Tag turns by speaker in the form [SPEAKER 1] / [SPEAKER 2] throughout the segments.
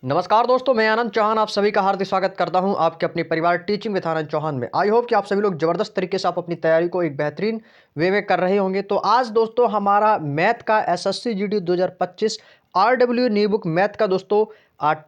[SPEAKER 1] नमस्कार दोस्तों, मैं आनंद चौहान आप सभी का हार्दिक स्वागत करता हूं आपके अपने परिवार टीचिंग विद आनंद चौहान में। आई होप कि आप सभी लोग ज़बरदस्त तरीके से आप अपनी तैयारी को एक बेहतरीन वे में कर रहे होंगे। तो आज दोस्तों हमारा मैथ का SSC GD 2025 RW new book math का दोस्तों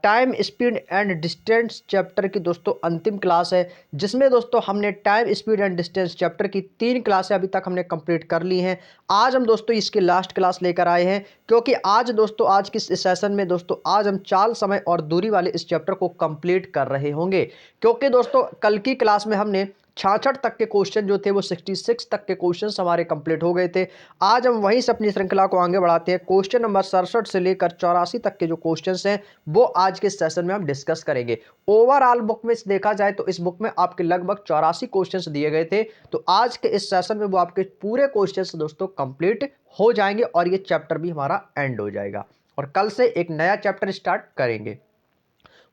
[SPEAKER 1] time speed and distance chapter की दोस्तों अंतिम क्लास है, जिसमें दोस्तों हमने time speed and distance chapter की 3 क्लासें अभी तक हमने कंप्लीट कर ली हैं। आज हम दोस्तों इसकी लास्ट क्लास लेकर आए हैं, क्योंकि आज दोस्तों आज की इस सेशन में दोस्तों आज हम चाल, समय और दूरी वाले इस चैप्टर को कंप्लीट कर रहे होंगे। क्योंकि दोस्तों कल की क्लास में हमने 66 तक के क्वेश्चन जो थे वो 66 तक के क्वेश्चंस हमारे कंप्लीट हो गए थे। आज हम वहीं से अपनी श्रृंखला को आगे बढ़ाते हैं। क्वेश्चन नंबर 67 से लेकर 84 तक के जो क्वेश्चंस हैं वो आज के सेशन में हम डिस्कस करेंगे। ओवरऑल बुक में देखा जाए तो इस बुक में आपके लगभग 84 क्वेश्चंस दिए गए थे। तो आज के इस सेशन में वो आपके पूरे क्वेश्चंस दोस्तों कंप्लीट हो जाएंगे और ये चैप्टर भी हमारा एंड हो जाएगा और कल से एक नया चैप्टर स्टार्ट करेंगे।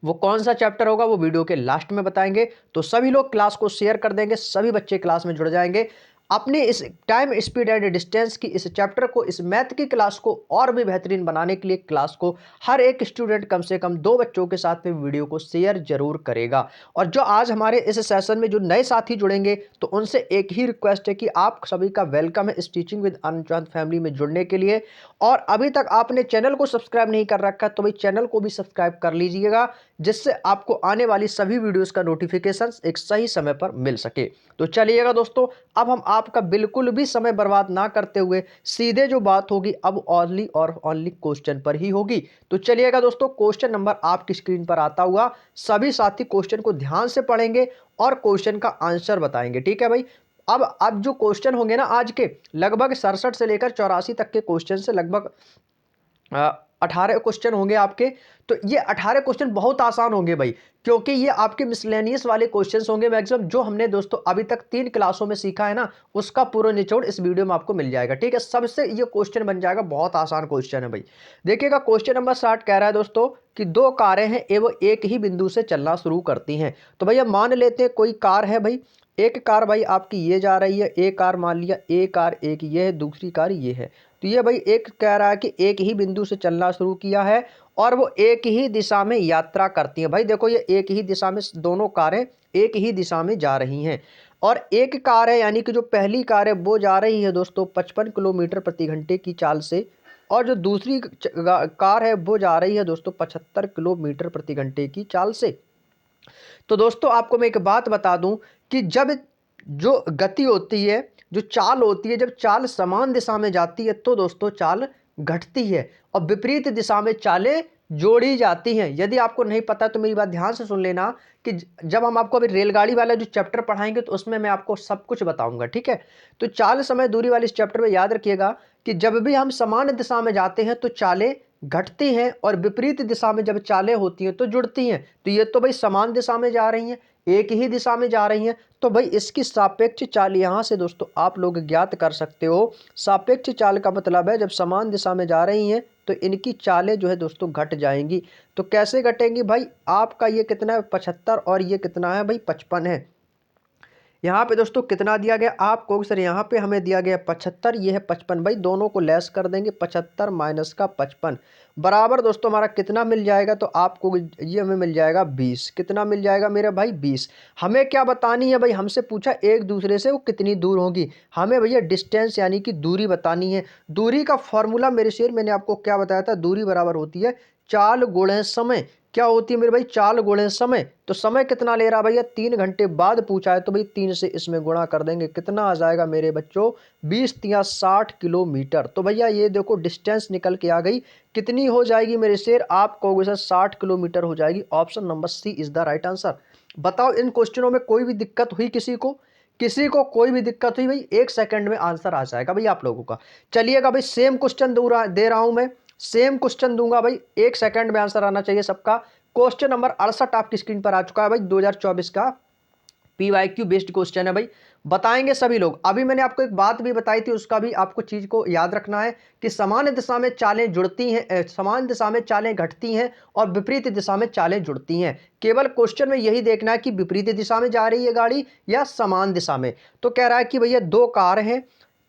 [SPEAKER 1] वो कौन सा चैप्टर होगा वो वीडियो के लास्ट में बताएंगे। तो सभी लोग क्लास को शेयर कर देंगे, सभी बच्चे क्लास में जुड़ जाएंगे। अपने इस टाइम स्पीड एंड डिस्टेंस की इस चैप्टर को, इस मैथ की क्लास को और भी बेहतरीन बनाने के लिए क्लास को हर एक स्टूडेंट कम से कम 2 बच्चों के साथ में वीडियो को शेयर जरूर करेगा। और जो आज हमारे इस सेशन में जो नए साथी जुड़ेंगे तो उनसे एक ही रिक्वेस्ट है कि आप सभी का वेलकम है इस टीचिंग विद आनंद फैमिली में जुड़ने के लिए। और अभी तक आपने चैनल को सब्सक्राइब नहीं कर रखा तो भाई चैनल को भी सब्सक्राइब कर लीजिएगा, जिससे आपको आने वाली सभी वीडियोस का नोटिफिकेशन एक सही समय पर मिल सके। तो चलिएगा दोस्तों, अब हम आपका बिल्कुल भी समय बर्बाद ना करते हुए सीधे जो बात होगी अब ओनली और ओनली क्वेश्चन पर ही होगी। तो चलिएगा दोस्तों, क्वेश्चन नंबर आपकी स्क्रीन पर आता हुआ सभी साथी क्वेश्चन को ध्यान से पढ़ेंगे और क्वेश्चन का आंसर बताएंगे। ठीक है भाई। अब जो क्वेश्चन होंगे ना आज के लगभग 67 से लेकर 84 तक के क्वेश्चन से लगभग 18 क्वेश्चन होंगे आपके। तो ये 18 क्वेश्चन बहुत आसान होंगे भाई, क्योंकि ये आपके मिसलेनियस वाले क्वेश्चंस होंगे मैक्सिमम, जो हमने दोस्तों अभी तक 3 क्लासों में सीखा है ना, उसका पूरा निचोड़ इस वीडियो में आपको मिल जाएगा। ठीक है, सबसे ये क्वेश्चन बन जाएगा, बहुत आसान क्वेश्चन है भाई। देखिएगा क्वेश्चन नंबर 60 कह रहा है दोस्तों कि 2 कारें हैं एवं एक ही बिंदु से चलना शुरू करती हैं। तो भैया मान लेते हैं कोई कार है भाई, एक कार भाई आपकी ये जा रही है, एक कार मान लिया, एक कार एक ये है, दूसरी कार ये है। तो ये भाई एक कह रहा है कि एक ही बिंदु से चलना शुरू किया है और वो एक ही दिशा में यात्रा करती हैं। भाई देखो ये एक ही दिशा में, दोनों कारें एक ही दिशा में जा रही हैं। और एक कार है, यानी कि जो पहली कार है वो जा रही है दोस्तों 55 किलोमीटर प्रति घंटे की चाल से, और जो दूसरी कार है वो जा रही है दोस्तों 75 किलोमीटर प्रति घंटे की चाल से। तो दोस्तों आपको मैं एक बात बता दूं कि जब जो गति होती है, जो चाल होती है, जब चाल समान दिशा में जाती है तो दोस्तों चाल घटती है और विपरीत दिशा में चालें जोड़ी जाती हैं। यदि आपको नहीं पता तो मेरी बात ध्यान से सुन लेना कि जब हम आपको अभी रेलगाड़ी वाला जो चैप्टर पढ़ाएंगे तो उसमें मैं आपको सब कुछ बताऊंगा। ठीक है, तो चाल, समय, दूरी वाले इस चैप्टर में याद रखिएगा कि जब भी हम समान दिशा में जाते हैं तो चालें घटती हैं और विपरीत दिशा में जब चालें होती हैं तो जुड़ती हैं। तो ये तो भाई समान दिशा में जा रही हैं, एक ही दिशा में जा रही हैं, तो भाई इसकी सापेक्ष चाल यहां से दोस्तों आप लोग ज्ञात कर सकते हो। सापेक्ष चाल का मतलब है जब समान दिशा में जा रही हैं तो इनकी चालें जो है दोस्तों घट जाएंगी। तो कैसे घटेंगी भाई, आपका ये कितना है 75 और ये कितना है भाई 55 है। यहाँ पे दोस्तों कितना दिया गया आपको, सर यहाँ पे हमें दिया गया 75, ये है 55। भाई दोनों को लेस कर देंगे, 75 माइनस का 55 बराबर दोस्तों हमारा कितना मिल जाएगा, तो आपको ये हमें मिल जाएगा 20। कितना मिल जाएगा मेरे भाई 20। हमें क्या बतानी है भाई, हमसे पूछा एक दूसरे से वो कितनी दूर होगी, हमें भैया डिस्टेंस यानी कि दूरी बतानी है। दूरी का फॉर्मूला मेरे शेर मैंने आपको क्या बताया था, दूरी बराबर होती है चाल गुणे समय। क्या होती है मेरे भाई, चाल गुणे समय। तो समय कितना ले रहा भैया, 3 घंटे बाद पूछा है, तो भाई 3 से इसमें गुणा कर देंगे, कितना आ जाएगा मेरे बच्चों 20 या 60 किलोमीटर। तो भैया ये देखो डिस्टेंस निकल के आ गई, कितनी हो जाएगी मेरे शेर, आप कहोगे सर 60 किलोमीटर हो जाएगी। Option number C is the right answer. बताओ इन क्वेश्चनों में कोई भी दिक्कत हुई किसी को, किसी को कोई भी दिक्कत हुई भाई 1 सेकंड में आंसर आ जाएगा भाई आप लोगों का। चलिएगा भाई सेम क्वेश्चन दे रहा हूं मैं, सेम क्वेश्चन दूंगा भाई, 1 सेकंड में आंसर आना चाहिए सबका। क्वेश्चन नंबर 68 आपकी स्क्रीन पर आ चुका है भाई, 2024 का पीवाईक्यू बेस्ड क्वेश्चन है भाई। बताएंगे सभी लोग। अभी मैंने आपको एक बात भी बताई थी, उसका भी आपको चीज को याद रखना है कि समान दिशा में चालें जुड़ती हैं, समान दिशा में चालें घटती हैं और विपरीत दिशा में चालें जुड़ती हैं। केवल क्वेश्चन में यही देखना है कि विपरीत दिशा में जा रही है गाड़ी या समान दिशा में। तो कह रहा है कि भैया 2 कार हैं,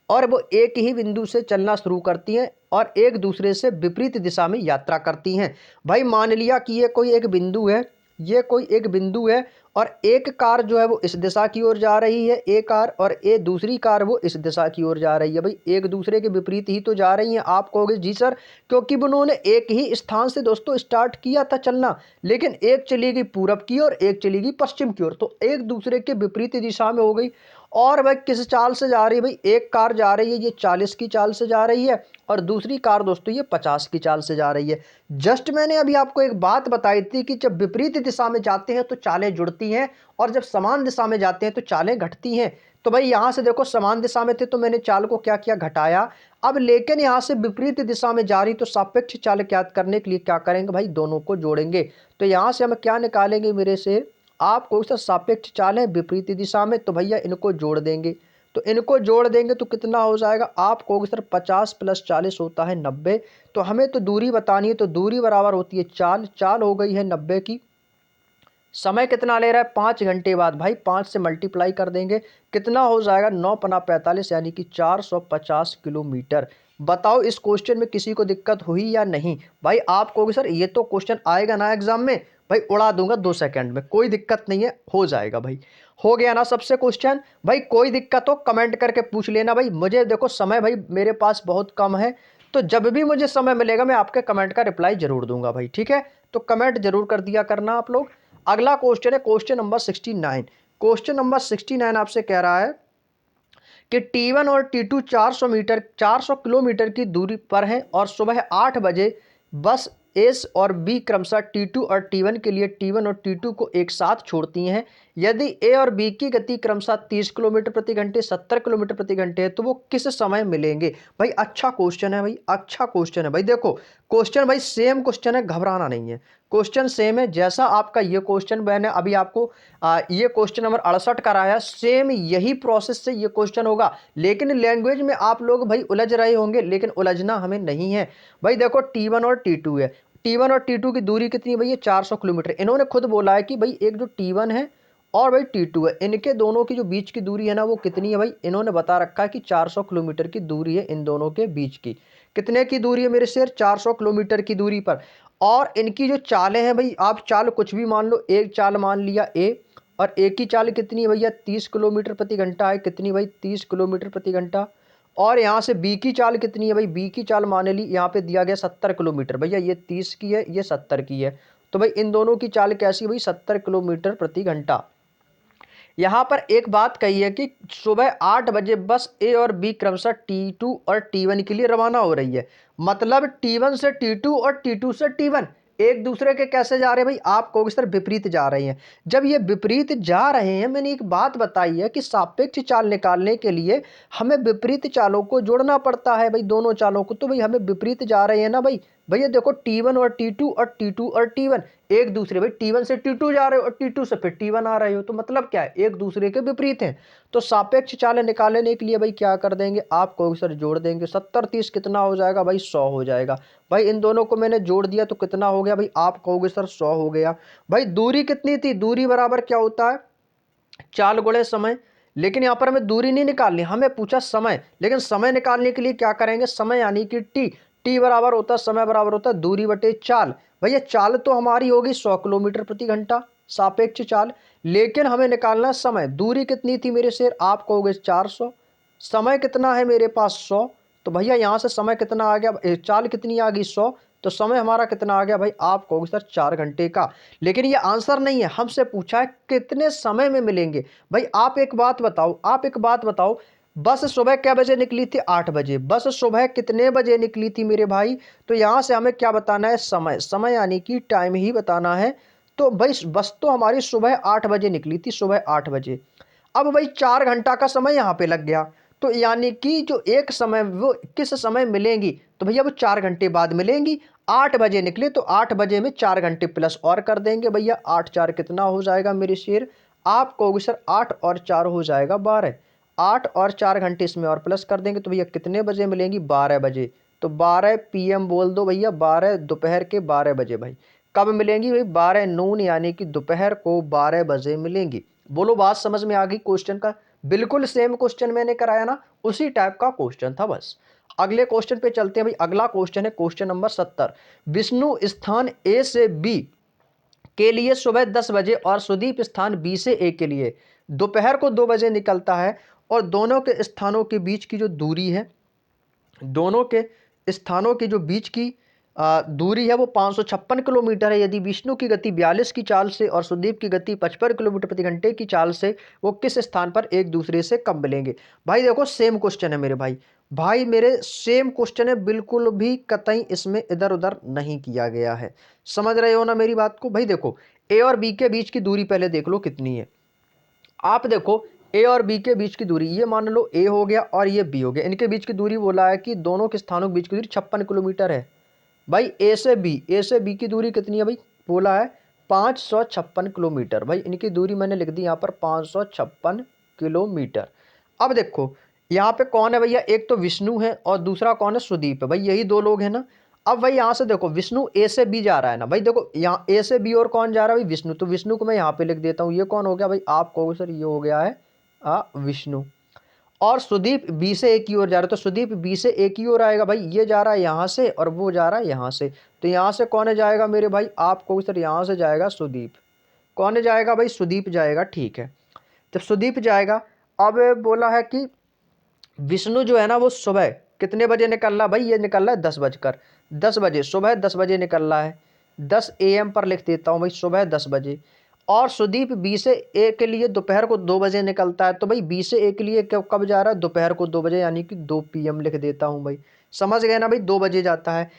[SPEAKER 1] और वो एक ही बिंदु से चलना शुरू करती हैं और एक दूसरे से विपरीत दिशा में यात्रा करती हैं। भाई मान लिया कि ये कोई एक बिंदु है, ये कोई एक बिंदु है और एक कार जो है वो इस दिशा की ओर जा रही है, एक कार, और ये दूसरी कार वो इस दिशा की ओर जा रही है। भाई एक दूसरे के विपरीत ही तो जा रही हैं। आप कहोगे जी सर, क्योंकि उन्होंने एक ही स्थान से दोस्तों स्टार्ट किया था चलना, लेकिन एक चली गई पूरब की ओर, एक चली गई पश्चिम की ओर, तो एक दूसरे के विपरीत दिशा में हो गई। और भाई किस चाल से जा रही है? भाई एक कार जा रही है ये 40 की चाल से जा रही है और दूसरी कार दोस्तों ये 50 की चाल से जा रही है। जस्ट मैंने अभी आपको एक बात बताई थी कि जब विपरीत दिशा में जाते हैं तो चालें जुड़ती हैं और जब समान दिशा में जाते हैं तो चालें घटती हैं। तो भाई यहाँ से देखो समान दिशा में थे तो मैंने चाल को क्या किया, घटाया। अब लेकिन यहाँ से विपरीत दिशा में जा रही तो सापेक्ष चाल ज्ञात करने के लिए क्या करेंगे भाई, दोनों को जोड़ेंगे। तो यहाँ से हम क्या निकालेंगे मेरे से, आपको सर सापेक्ष चाल है विपरीत दिशा में, तो भैया इनको जोड़ देंगे। तो इनको जोड़ देंगे तो कितना हो जाएगा, आप कहोगे सर 50 + 40 होता है 90। तो हमें तो दूरी बतानी है, तो दूरी बराबर होती है चाल, चाल हो गई है 90 की। समय कितना ले रहा है, 5 घंटे बाद। भाई 5 से मल्टीप्लाई कर देंगे, कितना हो जाएगा, 9 × 5 = 45 यानी कि 450 किलोमीटर। बताओ इस क्वेश्चन में किसी को दिक्कत हुई या नहीं? भाई आप कहोगे सर ये तो क्वेश्चन आएगा ना एग्जाम में, भाई उड़ा दूंगा 2 सेकंड में, कोई दिक्कत नहीं है, हो जाएगा भाई। हो गया ना सबसे क्वेश्चन? भाई कोई दिक्कत हो कमेंट करके पूछ लेना। भाई मुझे देखो समय भाई मेरे पास बहुत कम है, तो जब भी मुझे समय मिलेगा मैं आपके कमेंट का रिप्लाई जरूर दूंगा भाई, ठीक है? तो कमेंट जरूर कर दिया करना आप लोग। अगला क्वेश्चन है क्वेश्चन नंबर 69। क्वेश्चन नंबर 69 आपसे कह रहा है कि T1 और T2 400 किलोमीटर की दूरी पर हैं और सुबह 8 बजे बस एस और बी क्रमशः T2 और T1 के लिए T1 और T2 को एक साथ छोड़ती हैं। यदि ए और बी की गति क्रमशः 30 किलोमीटर प्रति घंटे, 70 किलोमीटर प्रति घंटे है, तो वो किस समय मिलेंगे? भाई अच्छा क्वेश्चन है भाई, अच्छा क्वेश्चन है भाई। देखो क्वेश्चन भाई सेम क्वेश्चन है, घबराना नहीं है, क्वेश्चन सेम है। जैसा आपका ये क्वेश्चन मैंने अभी आपको ये क्वेश्चन नंबर 68 कराया, सेम यही प्रोसेस से ये क्वेश्चन होगा, लेकिन लैंग्वेज में आप लोग भाई उलझ रहे होंगे, लेकिन उलझना हमें नहीं है। भाई देखो T1 और T2 है, T1 और T2 की दूरी कितनी है भैया, 400 किलोमीटर। इन्होंने खुद बोला है कि भाई एक जो T1 है और भाई T2 है, इनके दोनों की जो बीच की दूरी है ना वो कितनी है भाई, इन्होंने बता रखा है कि 400 किलोमीटर की दूरी है इन दोनों के बीच की। कितने की दूरी है मेरे शेर, 400 किलोमीटर की दूरी पर। और इनकी जो चालें हैं भाई, आप चाल कुछ भी मान लो, एक चाल मान लिया ए, और एक की चाल कितनी है भैया, 30 किलोमीटर प्रति घंटा है। कितनी भाई, 30 किलोमीटर प्रति घंटा। और यहाँ से बी की चाल कितनी है भाई, बी की चाल मान ली यहाँ पे दिया गया 70 किलोमीटर। भैया ये 30 की है, ये 70 की है, तो भाई इन दोनों की चाल कैसी है भाई, 70 किलोमीटर प्रति घंटा। यहाँ पर एक बात कही है कि सुबह 8 बजे बस ए और बी क्रमशः T2 और T1 के लिए रवाना हो रही है। मतलब T1 से T2 और T2 से T1 एक दूसरे के कैसे जा रहे हैं भाई, आप कहोगे सर विपरीत जा रहे हैं। जब ये विपरीत जा रहे हैं, मैंने एक बात बताई है कि सापेक्ष चाल निकालने के लिए हमें विपरीत चालों को जोड़ना पड़ता है भाई, दोनों चालों को। तो भाई हमें विपरीत जा रहे हैं ना भाई, भैया देखो T1 और T2 और T2 और T1 एक दूसरे, भाई T1 से T2 जा रहे हो और T2 से फिर T1 आ रहे हो, तो मतलब क्या है, एक दूसरे के विपरीत हैं। तो सापेक्ष चाल निकालने के लिए भाई क्या कर देंगे, आप कहोगे सर जोड़ देंगे। 70 30 कितना हो जाएगा भाई, 100 हो जाएगा। भाई इन दोनों को मैंने जोड़ दिया तो कितना हो गया भाई, आप कहोगे सर 100 हो गया। भाई दूरी कितनी थी, दूरी बराबर क्या होता है, चाल गुणे समय। लेकिन यहाँ पर हमें दूरी नहीं निकालनी, हमें पूछा समय। लेकिन समय निकालने के लिए क्या करेंगे, समय यानी कि टी, टी बराबर होता है, समय बराबर होता है दूरी बटे चाल। भैया चाल तो हमारी होगी 100 किलोमीटर प्रति घंटा सापेक्ष चाल, लेकिन हमें निकालना समय। दूरी कितनी थी मेरे शेर, आप कहोगे 400, समय कितना है मेरे पास 100। तो भैया यहाँ से समय कितना आ गया, चाल कितनी आ गई 100, तो समय हमारा कितना आ गया भाई, आप कहोगे सर 4 घंटे का। लेकिन ये आंसर नहीं है, हमसे पूछा है कितने समय में मिलेंगे। भाई आप एक बात बताओ, आप एक बात बताओ, बस सुबह क्या बजे निकली थी, 8 बजे। बस सुबह कितने बजे निकली थी मेरे भाई, तो यहाँ से हमें क्या बताना है, समय। समय यानी कि टाइम ही बताना है। तो भाई बस तो हमारी सुबह 8 बजे निकली थी, सुबह 8 बजे। अब भाई 4 घंटा का समय यहाँ पे लग गया, तो यानी कि जो एक समय वो किस समय मिलेंगी, तो भैया वो 4 घंटे बाद मिलेंगी। 8 बजे निकले तो 8 बजे में 4 घंटे प्लस और कर देंगे भैया, 8 4 कितना हो जाएगा मेरे शेर, आप कहोगे सर 8 और 4 हो जाएगा 12। 8 और 4 घंटे इसमें और प्लस कर देंगे तो भैया कितने बजे मिलेंगी, 12 बजे। तो 12 PM बोल दो भैया, 12 दोपहर के 12 बजे। भाई कब मिलेंगी भाई, 12 नून यानी कि दोपहर को 12 बजे मिलेंगी। बोलो बात समझ में आ गई क्वेश्चन का, बिल्कुल सेम क्वेश्चन मैंने कराया ना, उसी टाइप का क्वेश्चन था बस। अगले क्वेश्चन पे चलते हैं भाई। अगला क्वेश्चन है क्वेश्चन नंबर 70। विष्णु स्थान ए से बी के लिए सुबह 10 बजे और सुदीप स्थान बी से ए के लिए दोपहर को 2 बजे निकलता है, और दोनों के स्थानों के बीच की जो दूरी है, दोनों के स्थानों के जो बीच की दूरी है वो 556 किलोमीटर है। यदि विष्णु की गति 42 की चाल से और सुदीप की गति 55 किलोमीटर प्रति घंटे की चाल से वो किस स्थान पर एक दूसरे से कब मिलेंगे। भाई देखो सेम क्वेश्चन है मेरे भाई, भाई मेरे सेम क्वेश्चन है, बिल्कुल भी कतई इसमें इधर उधर नहीं किया गया है। समझ रहे हो ना मेरी बात को। भाई देखो ए और बी के बीच की दूरी पहले देख लो कितनी है। आप देखो ए और बी के बीच की दूरी, ये मान लो ए हो गया और ये बी हो गया, इनके बीच की दूरी बोला है कि दोनों के स्थानों के बीच की दूरी 56 किलोमीटर है। भाई ए से बी की दूरी कितनी है भाई, बोला है 556 किलोमीटर। भाई इनकी दूरी मैंने लिख दी यहाँ पर 556 किलोमीटर। अब देखो यहाँ पे कौन है भैया, एक तो विष्णु है और दूसरा कौन है, सुदीप है। भाई यही दो लोग हैं ना। अब भाई यहाँ से देखो विष्णु ए से बी जा रहा है ना। भाई देखो यहाँ ए से बी और कौन जा रहा है भाई, विष्णु। तो विष्णु को मैं यहाँ पे लिख देता हूँ। ये कौन हो गया भाई, आप कहोगे सर ये हो गया है विष्णु। और सुदीप बी से ए की ओर जा रहा है, तो सुदीप बी से ए की ओर आएगा। भाई ये जा रहा है यहाँ से और वो जा रहा है यहाँ से, तो यहाँ से कौन जाएगा मेरे भाई, आप कहोगे सर यहाँ से जाएगा सुदीप। कौन जाएगा भाई, सुदीप जाएगा। ठीक है, जब सुदीप जाएगा, अब बोला है कि विष्णु जो है ना वो सुबह कितने बजे निकल रहा है भाई, ये निकल रहा है 10 बजे, सुबह 10 बजे निकल रहा है। 10 AM पर लिख देता हूँ भाई, सुबह 10 बजे। और सुदीप बी से ए के लिए दोपहर को 2 बजे निकलता है, तो भाई बी से ए के लिए कब जा रहा है, दोपहर को 2 बजे, यानी कि 2 PM लिख देता हूँ भाई। समझ गए ना भाई, 2 बजे जाता है।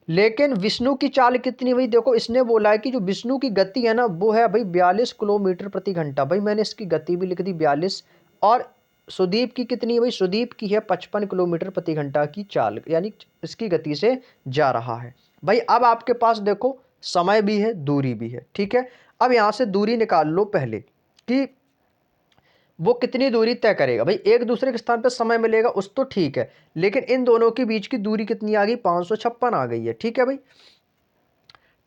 [SPEAKER 1] लेकिन विष्णु की चाल कितनी भाई, देखो इसने बोला है कि जो विष्णु की गति है ना वो है भाई 42 किलोमीटर प्रति घंटा। भाई मैंने इसकी गति भी लिख दी 42। और सुदीप की कितनी है भाई, सुदीप की है 55 किलोमीटर प्रति घंटा की चाल, यानी इसकी गति से जा रहा है। भाई अब आपके पास देखो समय भी है, दूरी भी है। ठीक है, अब यहाँ से दूरी निकाल लो पहले कि वो कितनी दूरी तय करेगा। भाई एक दूसरे के स्थान पर समय मिलेगा उस तो ठीक है, लेकिन इन दोनों के बीच की दूरी कितनी आ गई, 556 आ गई है। ठीक है भाई,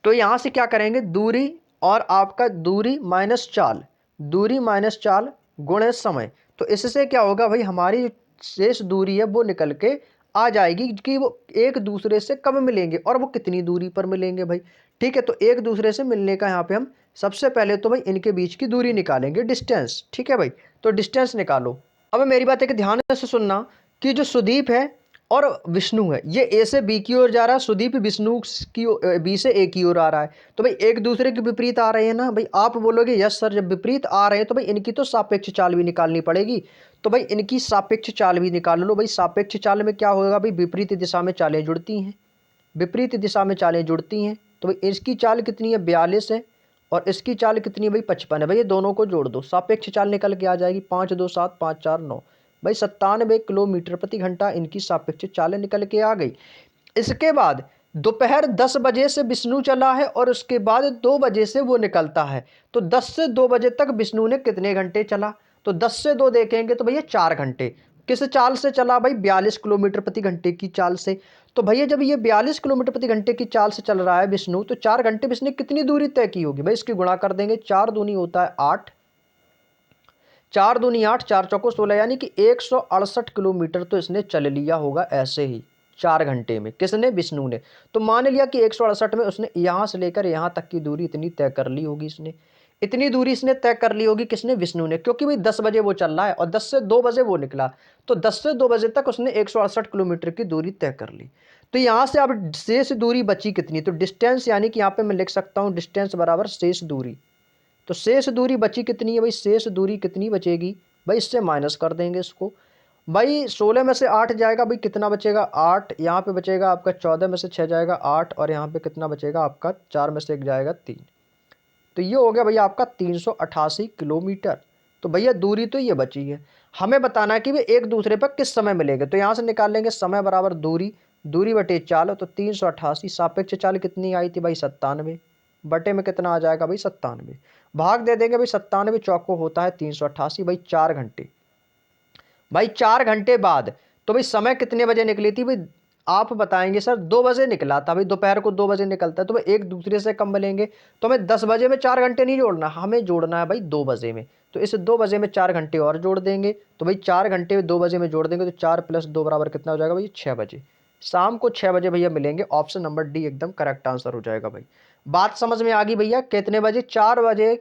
[SPEAKER 1] तो यहां से क्या करेंगे, दूरी और आपका दूरी माइनस चाल, दूरी माइनस चाल गुणे समय। तो इससे क्या होगा भाई, हमारी शेष दूरी है वो निकल के आ जाएगी कि वो एक दूसरे से कब मिलेंगे और वो कितनी दूरी पर मिलेंगे भाई। ठीक है, तो एक दूसरे से मिलने का यहाँ पे हम सबसे पहले तो भाई इनके बीच की दूरी निकालेंगे, डिस्टेंस। ठीक है भाई, तो डिस्टेंस निकालो। अब मेरी बात है कि ध्यान से सुनना कि जो सुदीप है और विष्णु है, ये ए से बी की ओर जा रहा है, सुदीप विष्णु की बी से ए की ओर आ रहा है। तो भाई एक दूसरे के विपरीत आ रहे हैं ना। भाई आप बोलोगे यस सर, जब विपरीत आ रहे हैं तो भाई इनकी तो सापेक्ष चाल भी निकालनी पड़ेगी। तो भाई इनकी सापेक्ष चाल भी निकाल लो। भाई सापेक्ष चाल में क्या होगा भाई, विपरीत दिशा में चालें जुड़ती हैं, विपरीत दिशा में चालें जुड़ती हैं। तो भाई इसकी चाल कितनी है, 42 है, और इसकी चाल कितनी है भाई, 55 है। भाई ये दोनों को जोड़ दो, सापेक्ष चाल निकल के आ जाएगी 5 2 7 5 4 9। भाई 97 किलोमीटर प्रति घंटा इनकी सापेक्ष चाल निकल के आ गई। इसके बाद दोपहर 10 बजे से विष्णु चला है और उसके बाद 2 बजे से वो निकलता है। तो 10 से 2 बजे तक विष्णु ने कितने घंटे चला, तो 10 से 2 देखेंगे तो भैया 4 घंटे। किस चाल से चला भाई, 42 किलोमीटर प्रति घंटे की चाल से। तो भैया जब ये 42 किलोमीटर प्रति घंटे की चाल से चल रहा है विष्णु, तो 4 घंटे में इसने कितनी दूरी तय की होगी भाई, इसकी गुणा कर देंगे। 4 दूनी होता है 8, 4 दूनी 8, 4 चौको 16, यानी कि 168 किलोमीटर तो इसने चल लिया होगा ऐसे ही 4 घंटे में। किसने, विष्णु ने। तो मान लिया कि 168 में उसने यहाँ से लेकर यहाँ तक की दूरी इतनी तय कर ली होगी इसने। इतनी दूरी इसने तय कर ली होगी किसने, विष्णु ने, क्योंकि भाई 10 बजे वो चल रहा है और 10 से 2 बजे वो निकला। तो 10 से 2 बजे तक उसने 168 किलोमीटर की दूरी तय कर ली। तो यहाँ से अब शेष दूरी बची कितनी, तो डिस्टेंस, यानी कि यहाँ पे मैं लिख सकता हूँ डिस्टेंस बराबर शेष दूरी। तो शेष दूरी बची कितनी है भाई, शेष दूरी कितनी बचेगी भाई, इससे माइनस कर देंगे इसको। भाई 16 में से 8 जाएगा, भाई कितना बचेगा 8, यहाँ पे बचेगा आपका 14 में से 6 जाएगा 8, और यहाँ पे कितना बचेगा आपका 4 में से 1 जाएगा 3। तो ये हो गया भैया आपका 388 किलोमीटर। तो भैया दूरी तो ये बची है, हमें बताना है कि वे एक दूसरे पर किस समय मिलेंगे। तो यहाँ से निकाल लेंगे समय बराबर दूरी, दूरी बटे चाल। तो 388, सापेक्ष चाल कितनी आई थी भाई 97, बटे में कितना आ जाएगा भाई 97, भाग दे देंगे भाई 97 चौको होता है 388। भाई 4 घंटे, भाई 4 घंटे बाद, तो भाई समय कितने बजे निकली थी भाई, आप बताएंगे सर 2 बजे निकला था भाई, दोपहर को 2 बजे निकलता है तो भाई एक दूसरे से कम मिलेंगे, तो हमें 10 बजे में 4 घंटे नहीं जोड़ना, हमें जोड़ना है भाई 2 बजे में। तो इस 2 बजे में 4 घंटे और जोड़ देंगे, तो भाई 4 घंटे 2 बजे में जोड़ देंगे तो 4 + 2 बराबर कितना हो जाएगा भाई 6 बजे। शाम को 6 बजे भैया मिलेंगे। ऑप्शन नंबर डी एकदम करेक्ट आंसर हो जाएगा भाई। बात समझ में आ गई भैया? कितने बजे? 4 बजे,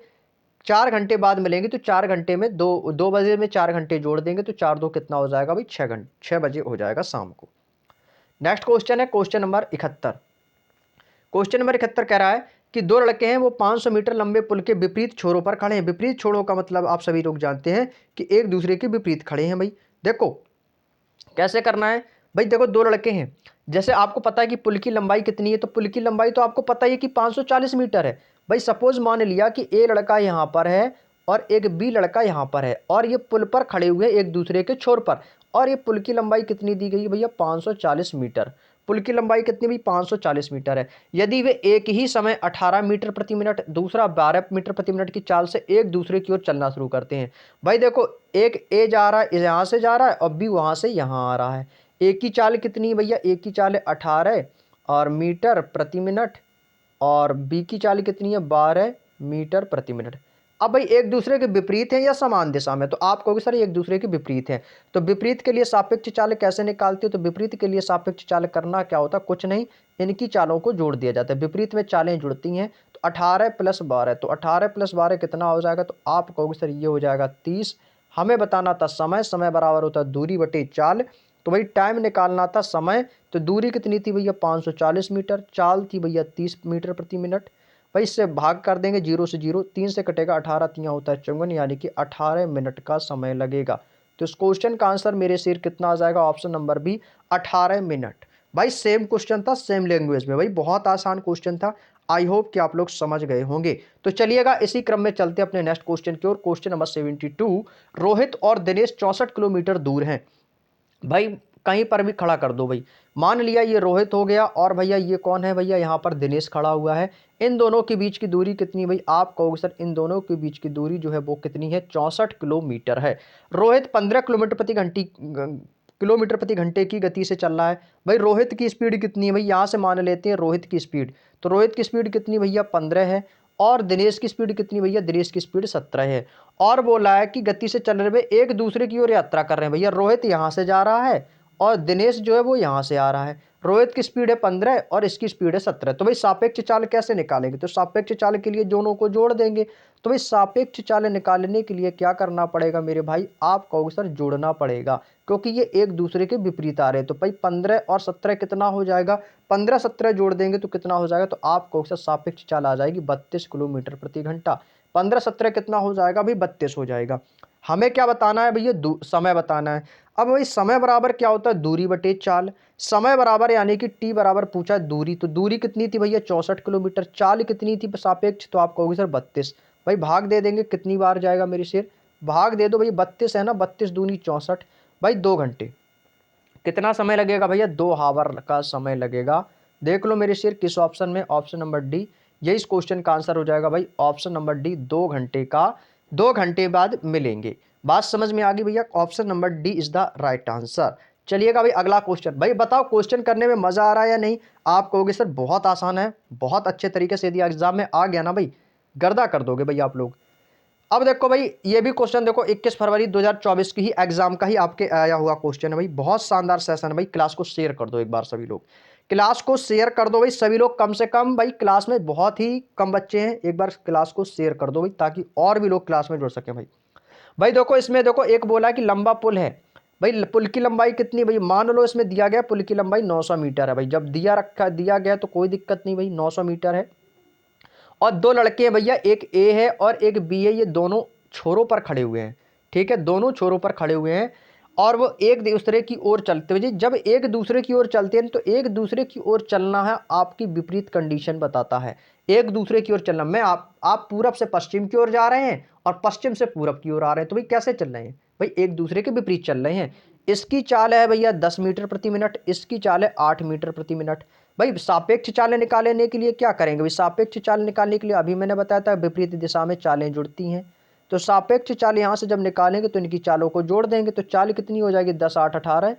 [SPEAKER 1] 4 घंटे बाद मिलेंगे तो 4 घंटे में 2 बजे में 4 घंटे जोड़ देंगे तो 4 2 कितना हो जाएगा भाई 6 घंटे, 6 बजे हो जाएगा शाम को। नेक्स्ट क्वेश्चन है क्वेश्चन नंबर 71। क्वेश्चन नंबर 71 कह रहा है कि दो लड़के हैं, वो 500 मीटर लंबे पुल के विपरीत छोरों पर खड़े हैं। विपरीत छोरों का मतलब आप सभी लोग जानते हैं कि एक दूसरे के विपरीत खड़े हैं भाई। देखो कैसे करना है भाई, देखो दो लड़के हैं, जैसे आपको पता है कि पुल की लंबाई कितनी है, तो पुल की लंबाई तो आपको पता ही है कि 540 मीटर है भाई। सपोज मान लिया कि ए लड़का यहाँ पर है और एक बी लड़का यहाँ पर है और ये पुल पर खड़े हुए एक दूसरे के छोर पर, और ये पुल की लंबाई कितनी दी गई है भैया 540 मीटर। पुल की लंबाई कितनी भी 540 मीटर है। यदि वे एक ही समय 18 मीटर प्रति मिनट, दूसरा 12 मीटर प्रति मिनट की चाल से एक दूसरे की ओर चलना शुरू करते हैं। भाई देखो एक ए जा रहा है, यहाँ से जा रहा है, और बी वहाँ से यहाँ आ रहा है। एक की चाल कितनी है भैया? एक की चाल है 18 और मीटर प्रति मिनट, और बी की चाल कितनी है 12 मीटर प्रति मिनट। अब भाई एक दूसरे के विपरीत हैं या समान दिशा में, तो आप कहोगे सर एक दूसरे के विपरीत हैं, तो विपरीत के लिए सापेक्ष चाल कैसे निकालते हो? तो विपरीत के लिए सापेक्ष चाल करना क्या होता है? कुछ नहीं, इनकी चालों को जोड़ दिया जाता है। विपरीत में चालें जुड़ती हैं, तो 18 + 12, तो 18 + 12 कितना हो जाएगा? तो आप कहोगे सर ये हो जाएगा 30। हमें बताना था समय, समय बराबर होता है दूरी बटे चाल, तो भाई टाइम निकालना था समय, तो दूरी कितनी थी भैया 540 मीटर, चाल थी भैया 30 मीटर प्रति मिनट। भाई इससे भाग कर देंगे 0 से 0, 3 से कटेगा 18, 3 होता है 54, यानी कि 18 मिनट का समय लगेगा। तो इस क्वेश्चन का आंसर मेरे सिर कितना आ जाएगा? Option number B 18 minute. भाई सेम क्वेश्चन था, सेम लैंग्वेज में, भाई बहुत आसान क्वेश्चन था। आई होप कि आप लोग समझ गए होंगे। तो चलिएगा इसी क्रम में चलते अपने नेक्स्ट क्वेश्चन की ओर। Question number 72। रोहित और दिनेश 64 किलोमीटर दूर हैं। भाई कहीं पर भी खड़ा कर दो भाई, मान लिया ये रोहित हो गया और भैया ये कौन है भैया? यहाँ पर दिनेश खड़ा हुआ है। इन दोनों के बीच की दूरी कितनी भाई? आप कहोगे सर इन दोनों के बीच की दूरी जो है वो कितनी है? 64 किलोमीटर है। रोहित 15 किलोमीटर प्रति घंटे की गति से चल रहा है। भाई रोहित की स्पीड कितनी है भाई? यहाँ से मान लेते हैं रोहित की स्पीड, तो रोहित की स्पीड कितनी भैया 15 है, और दिनेश की स्पीड कितनी भैया? दिनेश की स्पीड 17 है। और बोला है कि गति से चल रहे एक दूसरे की ओर यात्रा कर रहे हैं। भैया रोहित यहाँ से जा रहा है और दिनेश जो है वो यहाँ से आ रहा है। रोहित की स्पीड है 15 और इसकी स्पीड है 17। तो भाई सापेक्ष चाल कैसे निकालेंगे? तो सापेक्ष चाल के लिए दोनों को जोड़ देंगे। तो भाई सापेक्ष चाल निकालने के लिए क्या करना पड़ेगा मेरे भाई? आप कहोगे सर जोड़ना पड़ेगा, क्योंकि ये एक दूसरे के विपरीत आ रहे हैं। तो भाई 15 और 17 कितना हो जाएगा? 15 17 जोड़ देंगे तो कितना हो जाएगा? तो आप कहोगे सर सापेक्ष चाल आ जाएगी 32 किलोमीटर प्रति घंटा। 15 17 कितना हो जाएगा भाई? 32 हो जाएगा। हमें क्या बताना है भैया? समय बताना है। अब भाई समय बराबर क्या होता है? दूरी बटे चाल। समय बराबर यानी कि टी बराबर पूछा दूरी, तो दूरी कितनी थी भैया 64 किलोमीटर, चाल कितनी थी सापेक्ष? तो आप कहोगे सर 32। भाई भाग दे देंगे, कितनी बार जाएगा मेरे शेर? भाग दे दो भाई, 32 है ना, 32 दूनी 64। भाई 2 घंटे। कितना समय लगेगा भैया? 2 हावर का समय लगेगा। देख लो मेरे शेर किस ऑप्शन में? ऑप्शन नंबर डी, यही इस क्वेश्चन का आंसर हो जाएगा भाई। ऑप्शन नंबर डी 2 घंटे का, 2 घंटे बाद मिलेंगे। बात समझ में आ गई भैया? Option number D is the right answer. चलिएगा भाई अगला क्वेश्चन। भाई बताओ क्वेश्चन करने में मजा आ रहा है या नहीं? आप कहोगे सर बहुत आसान है, बहुत अच्छे तरीके से यदि एग्जाम में आ गया ना भाई, गर्दा कर दोगे भाई आप लोग। अब देखो भाई ये भी क्वेश्चन देखो 21 फरवरी 2024 की ही एग्जाम का ही आपके आया हुआ क्वेश्चन है भाई। बहुत शानदार सेशन है भाई। क्लास को शेयर कर दो एक बार सभी लोग, क्लास को शेयर कर दो भाई सभी लोग, कम से कम भाई क्लास में बहुत ही कम बच्चे हैं, एक बार क्लास को शेयर कर दो भाई ताकि और भी लोग क्लास में जुड़ सकें भाई। भाई देखो इसमें देखो एक बोला कि लंबा पुल है। भाई पुल की लंबाई कितनी भाई? मान लो इसमें दिया गया पुल की लंबाई 900 मीटर है भाई। जब दिया गया तो कोई दिक्कत नहीं भाई, 900 मीटर है। और दो लड़के हैं भैया, एक ए है और एक बी है, ये दोनों छोरों पर खड़े हुए हैं। ठीक है, दोनों छोरों पर खड़े हुए हैं और वो एक दूसरे की ओर चलते हुए, जब एक दूसरे की ओर चलते हैं तो एक दूसरे की ओर चलना है आपकी विपरीत कंडीशन बताता है। एक दूसरे की ओर चलना, मैं आप पूरब से पश्चिम की ओर जा रहे हैं और पश्चिम से पूरब की ओर आ रहे हैं, तो भाई कैसे चल रहे हैं भाई? एक दूसरे के विपरीत चल रहे हैं। इसकी चाल है भैया 10 मीटर प्रति मिनट, इसकी चाल है 8 मीटर प्रति मिनट। भाई सापेक्ष चालें निकालने के लिए क्या करेंगे भाई? सापेक्ष चाल निकालने के लिए अभी मैंने बताया था विपरीत दिशा में चालें जुड़ती हैं। तो सापेक्ष चाल यहाँ से जब निकालेंगे तो इनकी चालों को जोड़ देंगे, तो चाल कितनी हो जाएगी 10 8 18,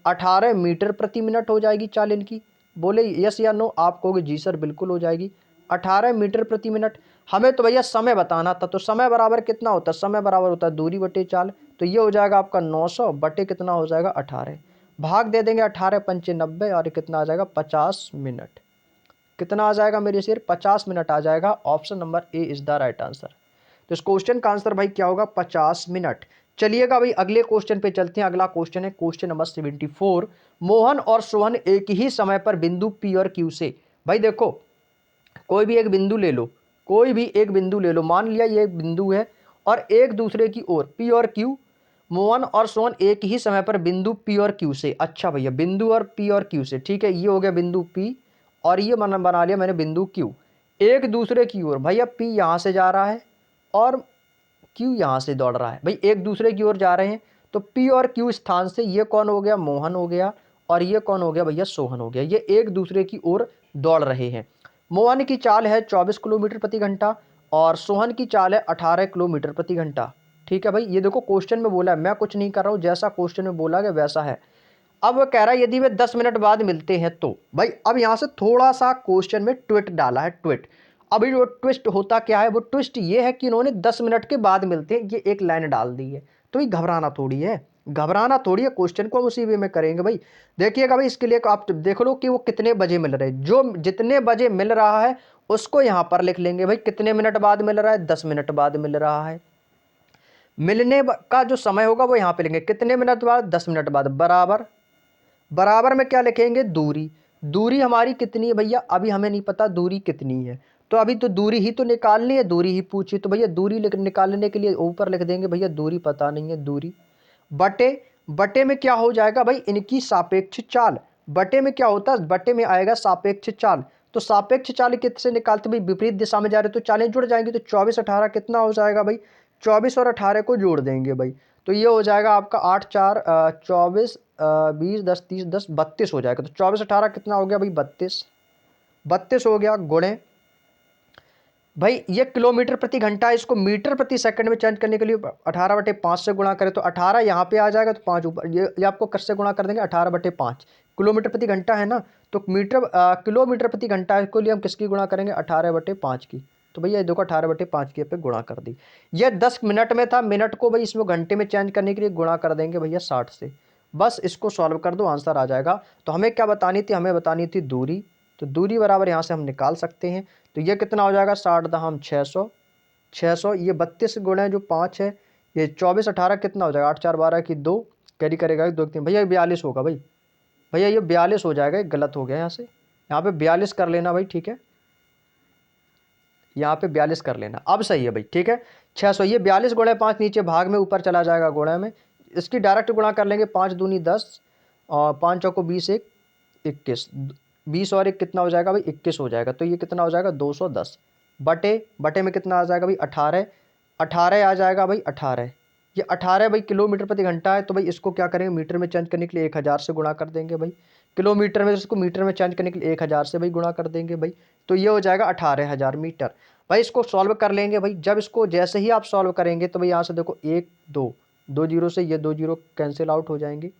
[SPEAKER 1] 18 मीटर प्रति मिनट हो जाएगी चाल इनकी। बोले यस या नो, आप कहोगे जी सर बिल्कुल हो जाएगी। 18 मीटर प्रति मिनट। हमें तो भैया समय बताना था, तो समय बराबर कितना होता है, समय बराबर होता है दूरी बटे चाल। तो ये हो जाएगा आपका 900 बटे कितना हो जाएगा 18, भाग दे देंगे 18 पंचे 90 और कितना आ जाएगा 50 मिनट। कितना आ जाएगा मेरे शेर, 50 मिनट आ जाएगा। Option number A is the right answer. तो इस क्वेश्चन का आंसर भाई क्या होगा, 50 मिनट। चलिएगा भाई अगले क्वेश्चन पे चलते हैं। अगला क्वेश्चन है क्वेश्चन नंबर 74। मोहन और सोहन एक ही समय पर बिंदु पी और क्यू से, भाई देखो कोई भी एक बिंदु ले लो, कोई भी एक बिंदु ले लो, मान लिया ये एक बिंदु है और एक दूसरे की ओर पी और क्यू, मोहन और सोहन एक ही समय पर बिंदु पी और क्यू से। अच्छा भैया बिंदु और पी और क्यू से, ठीक है, ये हो गया बिंदु पी और ये बना लिया मैंने बिंदु क्यू। एक दूसरे की ओर, भैया पी यहां से जा रहा है और क्यू यहां से दौड़ रहा है, भाई एक दूसरे की ओर जा रहे हैं। तो पी और क्यू स्थान से ये कौन हो गया, मोहन हो गया, और ये कौन हो गया भैया, सोहन हो गया। ये एक दूसरे की ओर दौड़ रहे हैं। मोहन की चाल है 24 किलोमीटर प्रति घंटा और सोहन की चाल है 18 किलोमीटर प्रति घंटा। ठीक है भाई, ये देखो क्वेश्चन में बोला है, मैं कुछ नहीं कर रहा हूं, जैसा क्वेश्चन में बोला गया वैसा है। अब वो कह रहा है यदि वे 10 मिनट बाद मिलते हैं तो, भाई अब यहां से थोड़ा सा क्वेश्चन में ट्विस्ट डाला है, ट्विस्ट। अभी जो ट्विस्ट होता क्या है, वो ट्विस्ट ये है कि इन्होंने 10 मिनट के बाद मिलते हैं ये एक लाइन डाल दी है। तो ये घबराना थोड़ी है, घबराना थोड़ी है, क्वेश्चन को हम उसी वे में करेंगे भाई। देखिएगा भाई इसके लिए आप देख लो कि वो कितने बजे मिल रहे हैं, जो जितने बजे मिल रहा है उसको यहां पर लिख लेंगे भाई। कितने मिनट बाद मिल रहा है, 10 मिनट बाद मिल रहा है। मिलने का जो समय होगा वो यहां पे लेंगे, कितने मिनट बाद, 10 मिनट बाद, बराबर। बराबर में क्या लिखेंगे, दूरी। दूरी हमारी कितनी है भैया, अभी हमें नहीं पता दूरी कितनी है, तो अभी तो दूरी ही तो निकालनी है, दूरी ही पूछी। तो भैया दूरी निकालने के लिए ऊपर लिख देंगे भैया, दूरी पता नहीं है, दूरी बटे, बटे में क्या हो जाएगा भाई, इनकी सापेक्ष चाल। बटे में क्या होता है, बटे में आएगा सापेक्ष चाल। तो सापेक्ष चाल किससे निकालते भाई, विपरीत दिशा में जा रहे तो चालें जुड़ जाएंगी। तो 24 18 कितना हो जाएगा भाई, 24 और 18 को जोड़ देंगे भाई। तो ये हो जाएगा आपका 8 4 24 20 10 30 10 32 हो जाएगा। तो 24 18 कितना हो गया भाई, 32, 32 हो गया गुणे भाई, ये किलोमीटर प्रति घंटा, इसको मीटर प्रति सेकंड में चेंज करने के लिए 18 बटे 5 से गुणा करें तो 18 यहाँ पे आ जाएगा, तो 5 ऊपर, ये आपको कैसे गुणा कर देंगे, 18 बटे 5। किलोमीटर प्रति घंटा है ना, तो किलोमीटर प्रति घंटा के लिए हम किसकी गुणा करेंगे, 18 बटे 5 की। तो भैया ये देखो 18 बटे 5 की पे गुणा कर दी। ये 10 मिनट में था, मिनट को भाई इसमें घंटे में चेंज करने के लिए गुणा कर देंगे भैया 60 से। बस इसको सॉल्व कर दो, आंसर आ जाएगा। तो हमें क्या बतानी थी, हमें बतानी थी दूरी। तो दूरी बराबर यहाँ से हम निकाल सकते हैं। तो ये कितना हो जाएगा, 60 दहम 600, 600, ये 32 गुणे जो 5 है, ये 24 18 कितना हो जाएगा, 8 4 12 की 2, कैरी करेगा 2 3, भैया 42 होगा भाई। भैया ये 42 हो जाएगा, गलत हो गया यहाँ से, यहाँ पे 42 कर लेना भाई, ठीक है, यहाँ पे 42 कर लेना, अब सही है भाई, ठीक है। 600, ये 42 गुणे 5 नीचे भाग में, ऊपर चला जाएगा गुणे में, इसकी डायरेक्ट गुणा कर लेंगे, 5 दूनी 10 और 5 चौको 20 1 21, 20 और 1 कितना हो जाएगा भाई, 21 हो जाएगा। तो ये कितना हो जाएगा 210 बटे, बटे में कितना आ जाएगा भाई 18, 18 आ जाएगा भाई 18, ये 18 भाई किलोमीटर प्रति घंटा है। तो भाई इसको क्या करेंगे, मीटर में चेंज करने के लिए 1000 से गुणा कर देंगे भाई, किलोमीटर में, इसको मीटर में चेंज करने के लिए 1000 से भाई गुणा कर देंगे भाई। तो ये हो जाएगा 18,000 मीटर। भाई इसको सॉल्व कर लेंगे भाई, जब इसको जैसे ही आप सॉल्व करेंगे तो भाई यहाँ से देखो 1 2, 2 जीरो से ये 2 जीरो कैंसिल आउट हो जाएंगे,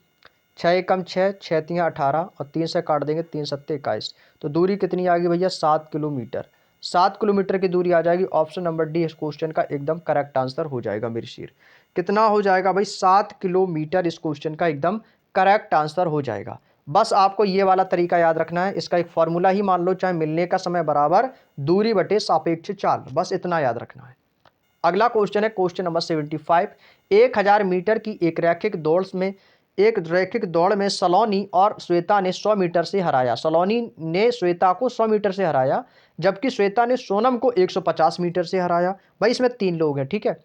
[SPEAKER 1] 6 एकम 6, 6 3 18 और 3 से काट देंगे, 3 7 21। तो दूरी कितनी आ गई भैया, 7 किलोमीटर। 7 किलोमीटर की दूरी आ जाएगी। ऑप्शन नंबर डी इस क्वेश्चन का एकदम करेक्ट आंसर हो जाएगा मेरे शेर। कितना हो जाएगा भाई, 7 किलोमीटर इस क्वेश्चन का एकदम करेक्ट आंसर हो जाएगा। बस आपको ये वाला तरीका याद रखना है, इसका एक फॉर्मूला ही मान लो, चाहे मिलने का समय बराबर दूरी बटे सापेक्ष चाल, बस इतना याद रखना है। अगला क्वेश्चन है क्वेश्चन नंबर 75। 1000 मीटर की एक रैखिक दौड़ में सलोनी और श्वेता ने 100 मीटर से हराया। सलोनी ने श्वेता को 100 मीटर से हराया, जबकि श्वेता ने सोनम को 150 मीटर से हराया। भाई इसमें 3 लोग हैं, ठीक है,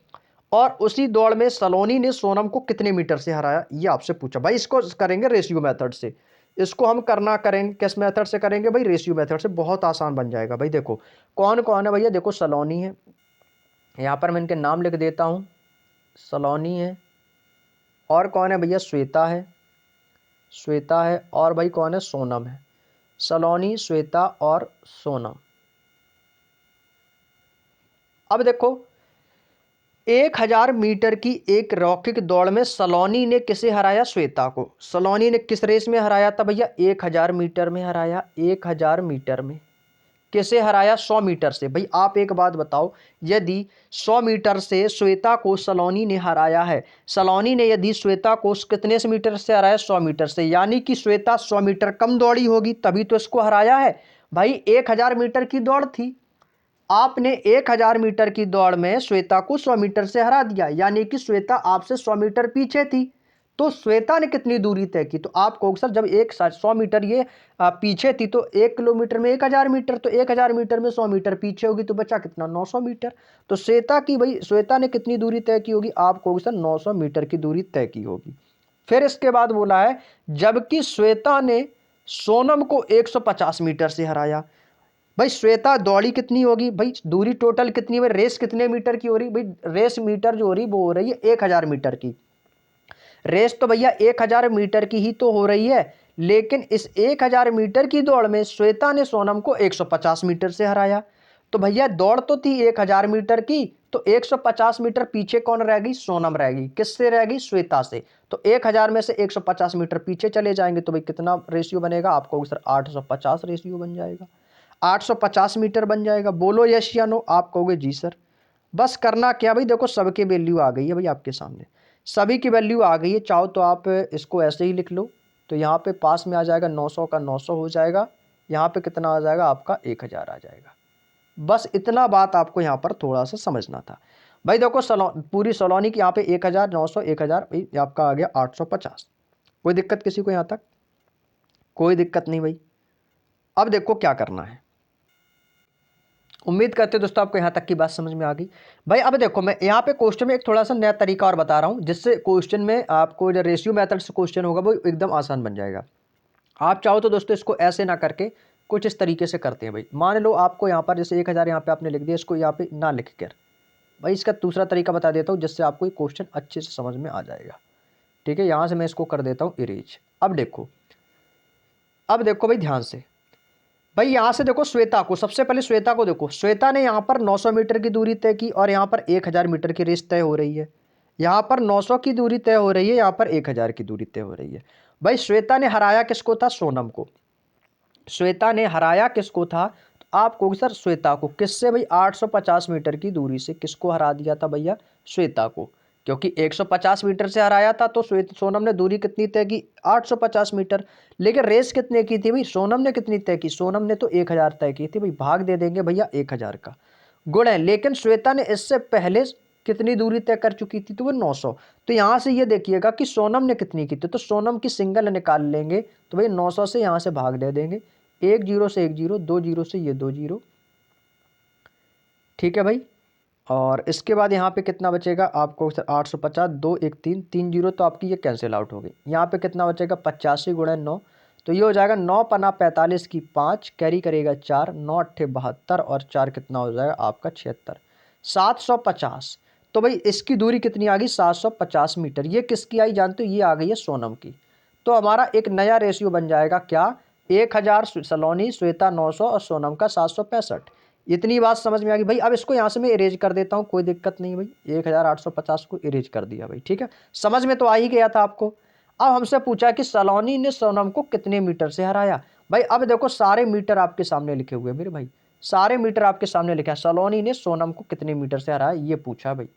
[SPEAKER 1] और उसी दौड़ में सलोनी ने सोनम को कितने मीटर से हराया, ये आपसे पूछा। भाई इसको करेंगे रेशियो मेथड से, इसको हम करेंगे किस मेथड से करेंगे भाई, रेशियो मेथड से, बहुत आसान बन जाएगा। भाई देखो कौन कौन है भैया, देखो सलोनी है, यहाँ पर मैं इनके नाम लिख देता हूँ, सलोनी है, और कौन है भैया, श्वेता है, श्वेता है, और भाई कौन है, सोनम है। सलोनी, श्वेता और सोनम। अब देखो 1000 मीटर की एक रॉकिक दौड़ में सलोनी ने किसे हराया? श्वेता को। सलोनी ने किस रेस में हराया था भैया? 1000 मीटर में हराया। 1000 मीटर में किसे हराया? 100 मीटर से। भाई आप एक बात बताओ, यदि 100 मीटर से श्वेता को सलोनी ने हराया है, सलोनी ने यदि श्वेता को कितने से मीटर से हराया? 100 मीटर से, यानी कि श्वेता 100 मीटर कम दौड़ी होगी, तभी तो इसको हराया है। भाई 1000 मीटर की दौड़ थी, आपने 1000 मीटर की दौड़ में श्वेता को 100 मीटर से हरा दिया, यानी कि श्वेता आपसे 100 मीटर पीछे थी। तो श्वेता ने कितनी दूरी तय की? तो आप कहोगे सर जब 100 मीटर ये पीछे थी तो 1 किलोमीटर में 1000 मीटर, तो 1000 मीटर में 100 मीटर पीछे होगी, तो बचा कितना? 900 मीटर। तो श्वेता ने कितनी दूरी तय की होगी? आप कहोगे सर 900 मीटर की दूरी तय की होगी। फिर इसके बाद बोला है जबकि श्वेता ने सोनम को 150 मीटर से हराया। भाई श्वेता दौड़ी कितनी होगी? भाई दूरी टोटल कितनी है? रेस कितने मीटर की हो रही? भाई रेस मीटर जो हो रही वो हो रही है 1000 मीटर की। रेस तो भैया 1000 मीटर की ही तो हो रही है, लेकिन इस 1000 मीटर की दौड़ में श्वेता ने सोनम को 150 मीटर से हराया। तो भैया दौड़ तो थी 1000 मीटर की, तो 150 मीटर पीछे कौन रह गई? सोनम रह गई। किससे रह गई? श्वेता से। तो 1000 में से 150 मीटर पीछे चले जाएंगे, तो भाई कितना रेशियो बनेगा? आपको सर 850 रेशियो बन जाएगा, 850 मीटर बन जाएगा। बोलो यस या नो? आप कहोगे जी सर। बस करना क्या भाई, देखो सबकी वैल्यू आ गई है भाई आपके सामने, सभी की वैल्यू आ गई है। चाहो तो आप इसको ऐसे ही लिख लो, तो यहाँ पे पास में आ जाएगा 900 का 900 हो जाएगा, यहाँ पे कितना आ जाएगा? आपका 1000 आ जाएगा। बस इतना बात आपको यहाँ पर थोड़ा सा समझना था भाई। देखो पूरी सलोनी की यहाँ पे 1000, 900, 1000, भाई आपका आ गया 850। कोई दिक्कत किसी को यहाँ तक? कोई दिक्कत नहीं भाई। अब देखो क्या करना है, उम्मीद करते दोस्तों आपको यहाँ तक की बात समझ में आ गई। भाई अब देखो मैं यहाँ पे क्वेश्चन में एक थोड़ा सा नया तरीका और बता रहा हूँ, जिससे क्वेश्चन में आपको जो रेशियो मेथड से क्वेश्चन होगा वो एकदम आसान बन जाएगा। आप चाहो तो दोस्तों इसको ऐसे ना करके कुछ इस तरीके से करते हैं भाई। मान लो आपको यहाँ पर जैसे 1000 यहाँ पे आपने लिख दिया, इसको यहाँ पे ना लिख कर भाई इसका दूसरा तरीका बता देता हूँ, जिससे आपको क्वेश्चन अच्छे से समझ में आ जाएगा। ठीक है, यहाँ से मैं इसको कर देता हूँ इरेज। अब देखो भाई ध्यान से, भाई यहां से देखो श्वेता को, सबसे पहले श्वेता को देखो। श्वेता ने यहां पर 900 मीटर की दूरी तय की और यहां पर 1000 मीटर की रेस तय हो रही है। यहां पर 900 की दूरी तय हो रही है, यहां पर 1000 की दूरी तय हो रही है। भाई श्वेता ने हराया किसको था? सोनम को। श्वेता ने हराया किसको था? तो आप कहोगे सर श्वेता को। किससे भाई? 850 मीटर की दूरी से। किसको हरा दिया था भैया? श्वेता को। क्योंकि 150 मीटर से हराया था, तो सोनम ने दूरी कितनी तय की? 850 मीटर। लेकिन रेस कितने की थी भाई? सोनम ने कितनी तय की? सोनम ने तो 1000 तय की थी भाई। भाग दे देंगे भैया 1000 का, गुण है। लेकिन श्वेता ने इससे पहले कितनी दूरी तय कर चुकी थी? तो वो 900। तो यहाँ से ये देखिएगा कि सोनम ने कितनी की थी, तो सोनम की सिंगल निकाल लेंगे, तो भाई 900 से यहाँ से भाग दे देंगे। 1 जीरो से 1 जीरो, 2 जीरो से ये 2 जीरो। ठीक है भाई। और इसके बाद यहाँ पे कितना बचेगा आपको? 850, 2 1 3, 3 जीरो, तो आपकी ये कैंसिल आउट हो गई। यहाँ पे कितना बचेगा? 85 गुणा 9, तो ये हो जाएगा 9 पन्ना 45 की 5, कैरी करेगा 4, 9 अट्ठे 72 और 4 कितना हो जाएगा आपका? 76, 750। तो भाई इसकी दूरी कितनी आ गई? 750 मीटर। ये किसकी आई जानते हो? ये आ गई है सोनम की। तो हमारा एक नया रेशियो बन जाएगा क्या? 1000 सलोनी, श्वेता 900 और सोनम का 765। इतनी बात समझ में आ गई भाई। अब इसको यहाँ से मैं इरेज कर देता हूँ, कोई दिक्कत नहीं भाई। 1850 को इरेज कर दिया भाई। ठीक है, समझ में तो आ ही गया था आपको। अब हमसे पूछा कि सलोनी ने सोनम को कितने मीटर से हराया। भाई अब देखो सारे मीटर आपके सामने लिखे हुए मेरे भाई, सारे मीटर आपके सामने लिखा है। सलोनी ने सोनम को कितने मीटर से हराया ये पूछा भाई।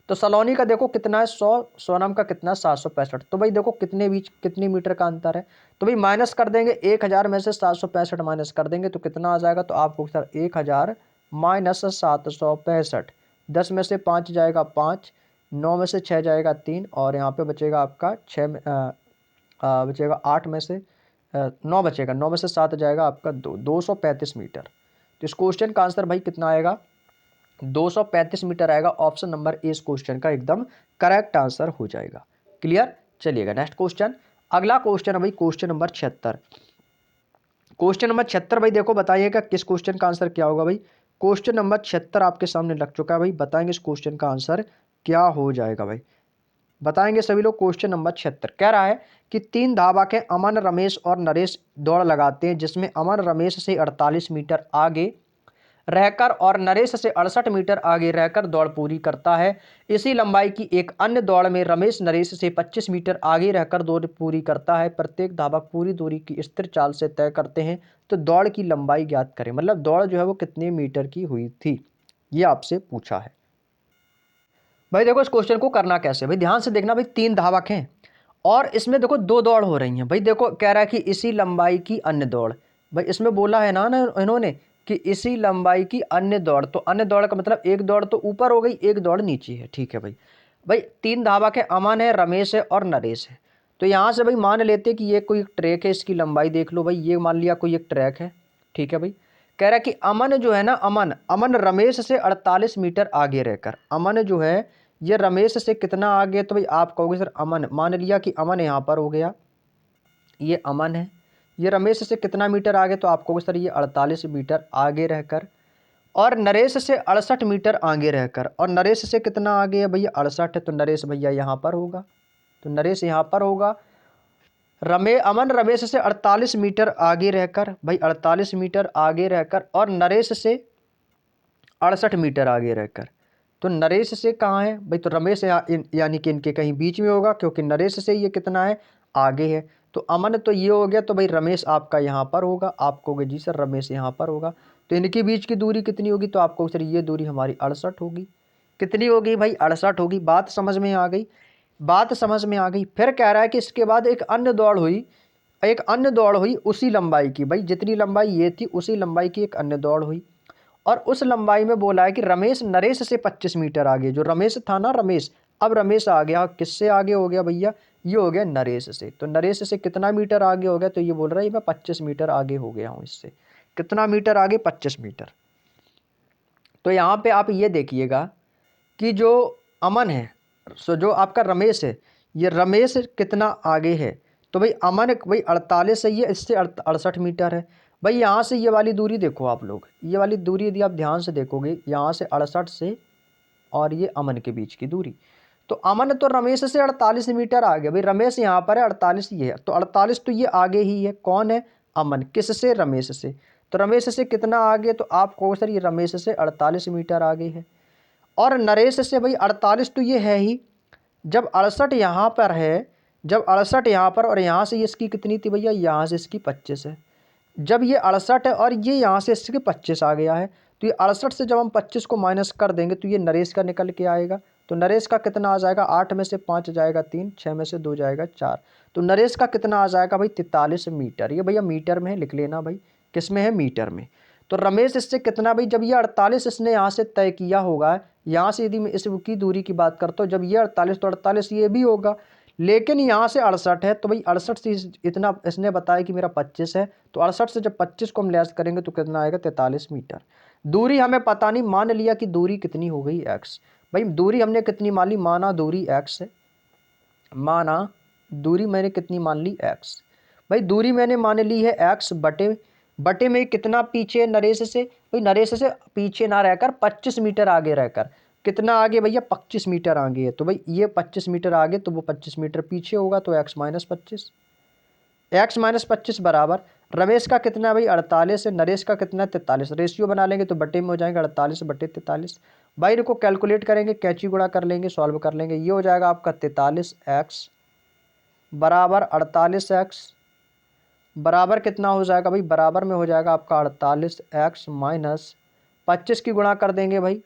[SPEAKER 1] तो सलोनी का देखो कितना है 100, सोनम का कितना 765। तो भाई देखो कितने मीटर का अंतर है। तो भाई माइनस कर देंगे, 1000 में से 765 माइनस कर देंगे तो कितना आ जाएगा? तो आपको सर 1000 माइनस 765, 10 में से 5 जाएगा 5, 9 में से 6 जाएगा 3, और यहाँ पे बचेगा आपका 6 बचेगा 8 में से 9 बचेगा, 9 में से 7 जाएगा आपका 235 मीटर। तो इस क्वेश्चन का आंसर भाई कितना आएगा? 235 मीटर आएगा। ऑप्शन नंबर ए इस क्वेश्चन का एकदम करेक्ट आंसर हो जाएगा। क्लियर? चलिएगा नेक्स्ट क्वेश्चन। अगला क्वेश्चन है भाई क्वेश्चन नंबर 76। क्वेश्चन नंबर 76 भाई देखो बताइएगा किस क्वेश्चन का आंसर क्या होगा भाई। क्वेश्चन नंबर 76 आपके सामने लग चुका है भाई, बताएंगे इस क्वेश्चन का आंसर क्या हो जाएगा भाई, बताएंगे सभी लोग। क्वेश्चन नंबर 76 कह रहा है कि 3 धावक हैं, अमन, रमेश और नरेश दौड़ लगाते हैं, जिसमें अमन रमेश से 48 मीटर आगे रहकर और नरेश से 68 मीटर आगे रहकर दौड़ पूरी करता है। इसी लंबाई की एक अन्य दौड़ में रमेश नरेश से 25 मीटर आगे रहकर दौड़ पूरी करता है। प्रत्येक धावक पूरी दूरी की स्थिर चाल से तय करते हैं, तो दौड़ की लंबाई ज्ञात करें। मतलब दौड़ जो है वो कितने मीटर की हुई थी, ये आपसे पूछा है। भाई देखो इस क्वेश्चन को करना कैसे, भाई ध्यान से देखना। भाई 3 धावक हैं और इसमें देखो 2 दौड़ हो रही हैं। भाई देखो कह रहा है कि इसी लंबाई की अन्य दौड़, भाई इसमें बोला है ना इन्होंने कि इसी लंबाई की अन्य दौड़, तो अन्य दौड़ का मतलब एक दौड़ तो ऊपर हो गई, एक दौड़ नीचे है। ठीक है भाई। भाई 3 धावक है, अमन है, रमेश है और नरेश है। तो यहाँ से भाई मान लेते हैं कि ये कोई ट्रैक है, इसकी लंबाई देख लो भाई, ये मान लिया कोई एक ट्रैक है। ठीक है भाई। कह रहा है कि अमन जो है ना, अमन रमेश से 48 मीटर आगे रहकर, अमन जो है ये रमेश से कितना आगे, तो भाई आप कहोगे सर अमन, मान लिया कि अमन यहाँ पर हो गया, ये अमन है, ये रमेश से कितना मीटर आगे, तो आप कहोगे सर ये 48 मीटर आगे रहकर, और नरेश से 68 मीटर आगे रहकर, और नरेश से कितना आगे है भैया 68 है, तो नरेश भैया यहाँ पर होगा, तो नरेश यहाँ पर होगा। अमन रमेश से 48 मीटर आगे रहकर, भाई 48 मीटर आगे रहकर, और नरेश से 68 मीटर आगे रहकर, तो नरेश से कहाँ है भाई, तो रमेश यानी कि इनके कहीं बीच में होगा, क्योंकि नरेश से ये कितना है आगे है। तो अमन तो ये हो गया, तो भाई रमेश आपका यहाँ पर होगा, आप कहोगे जी सर रमेश यहाँ पर होगा, तो इनके बीच की दूरी कितनी होगी, तो आप कहोगे सर ये दूरी हमारी 68 होगी। कितनी होगी भाई 68 होगी। बात समझ में आ गई, बात समझ में आ गई। फिर कह रहा है कि इसके बाद एक अन्य दौड़ हुई, एक अन्य दौड़ हुई उसी लंबाई की, भाई जितनी लंबाई ये थी उसी लंबाई की एक अन्य दौड़ हुई, और उस लंबाई में बोला है कि रमेश नरेश से 25 मीटर आगे, जो रमेश था ना रमेश, अब रमेश आ गया, किससे आगे हो गया भैया, ये हो गया नरेश से। तो नरेश से कितना मीटर आगे हो गया, तो ये बोल रहा है मैं 25 मीटर आगे हो गया हूँ इससे। कितना मीटर आगे, 25 मीटर। तो यहाँ पे आप ये देखिएगा कि जो अमन है, सो जो आपका रमेश है, ये रमेश कितना आगे है, तो भाई अमन भाई 48 है, ये इससे 68 मीटर है। भाई यहाँ से ये वाली दूरी देखो आप लोग, ये वाली दूरी यदि आप ध्यान से देखोगे, यहाँ से 68 से और ये अमन के बीच की दूरी, तो अमन तो रमेश से 48 मीटर आगे, भाई रमेश यहाँ पर है, 48 ये है, तो 48 तो ये आगे ही है, कौन है अमन, किससे, रमेश से। तो रमेश से कितना आगे, तो आप कहो सर ये रमेश से 48 मीटर आगे है, और नरेश से भाई 48 तो ये है ही, जब 68 यहाँ पर है, जब 68 यहाँ पर, और यहाँ से इसकी कितनी थी भैया, यहाँ से इसकी 25 है, जब ये 68 है और ये यहाँ से इसके 25 आ गया है, तो ये 68 से जब हम 25 को माइनस कर देंगे तो ये नरेश का निकल के आएगा। तो नरेश का कितना आ जाएगा, 8 में से 5 जाएगा 3, 6 में से 2 जाएगा 4, तो नरेश का कितना आ जाएगा भाई 43 मीटर। ये भैया मीटर में है, लिख लेना भाई, किस में है, मीटर में। तो रमेश इससे कितना भाई, जब ये 48 इसने यहाँ से तय किया होगा, यहाँ से यदि मैं इसकी दूरी की बात करता हूँ, जब ये 48 तो 48 ये भी होगा, लेकिन यहाँ से 68 है, तो भाई 68 से इतना इसने बताया कि मेरा 25 है, तो 68 से जब 25 को हम लेस करेंगे तो कितना आएगा 43 मीटर। दूरी हमें पता नहीं, मान लिया कि दूरी कितनी हो गई x। भाई दूरी हमने कितनी मान ली, माना दूरी x है, माना दूरी मैंने कितनी मान ली x। भाई दूरी मैंने मान ली है x, बटे में कितना पीछे नरेश से, भाई नरेश से पीछे ना रहकर 25 मीटर आगे रहकर, कितना आगे भैया 25 मीटर आगे है, तो भाई ये 25 मीटर आगे, तो वो 25 मीटर पीछे होगा, तो x माइनस 25, x माइनस 25 बराबर रमेश का कितना है भाई 48 है, नरेश का कितना है 43, रेशियो बना लेंगे तो बटे में हो जाएगा 48 बटे 43। भाई इनको कैलकुलेट करेंगे, कैंची गुणा कर लेंगे, सॉल्व कर लेंगे, ये हो जाएगा आपका 43x बराबर 48x बराबर कितना हो जाएगा भाई, बराबर में हो जाएगा आपका 48x माइनस 25 की गुणा कर देंगे भाई,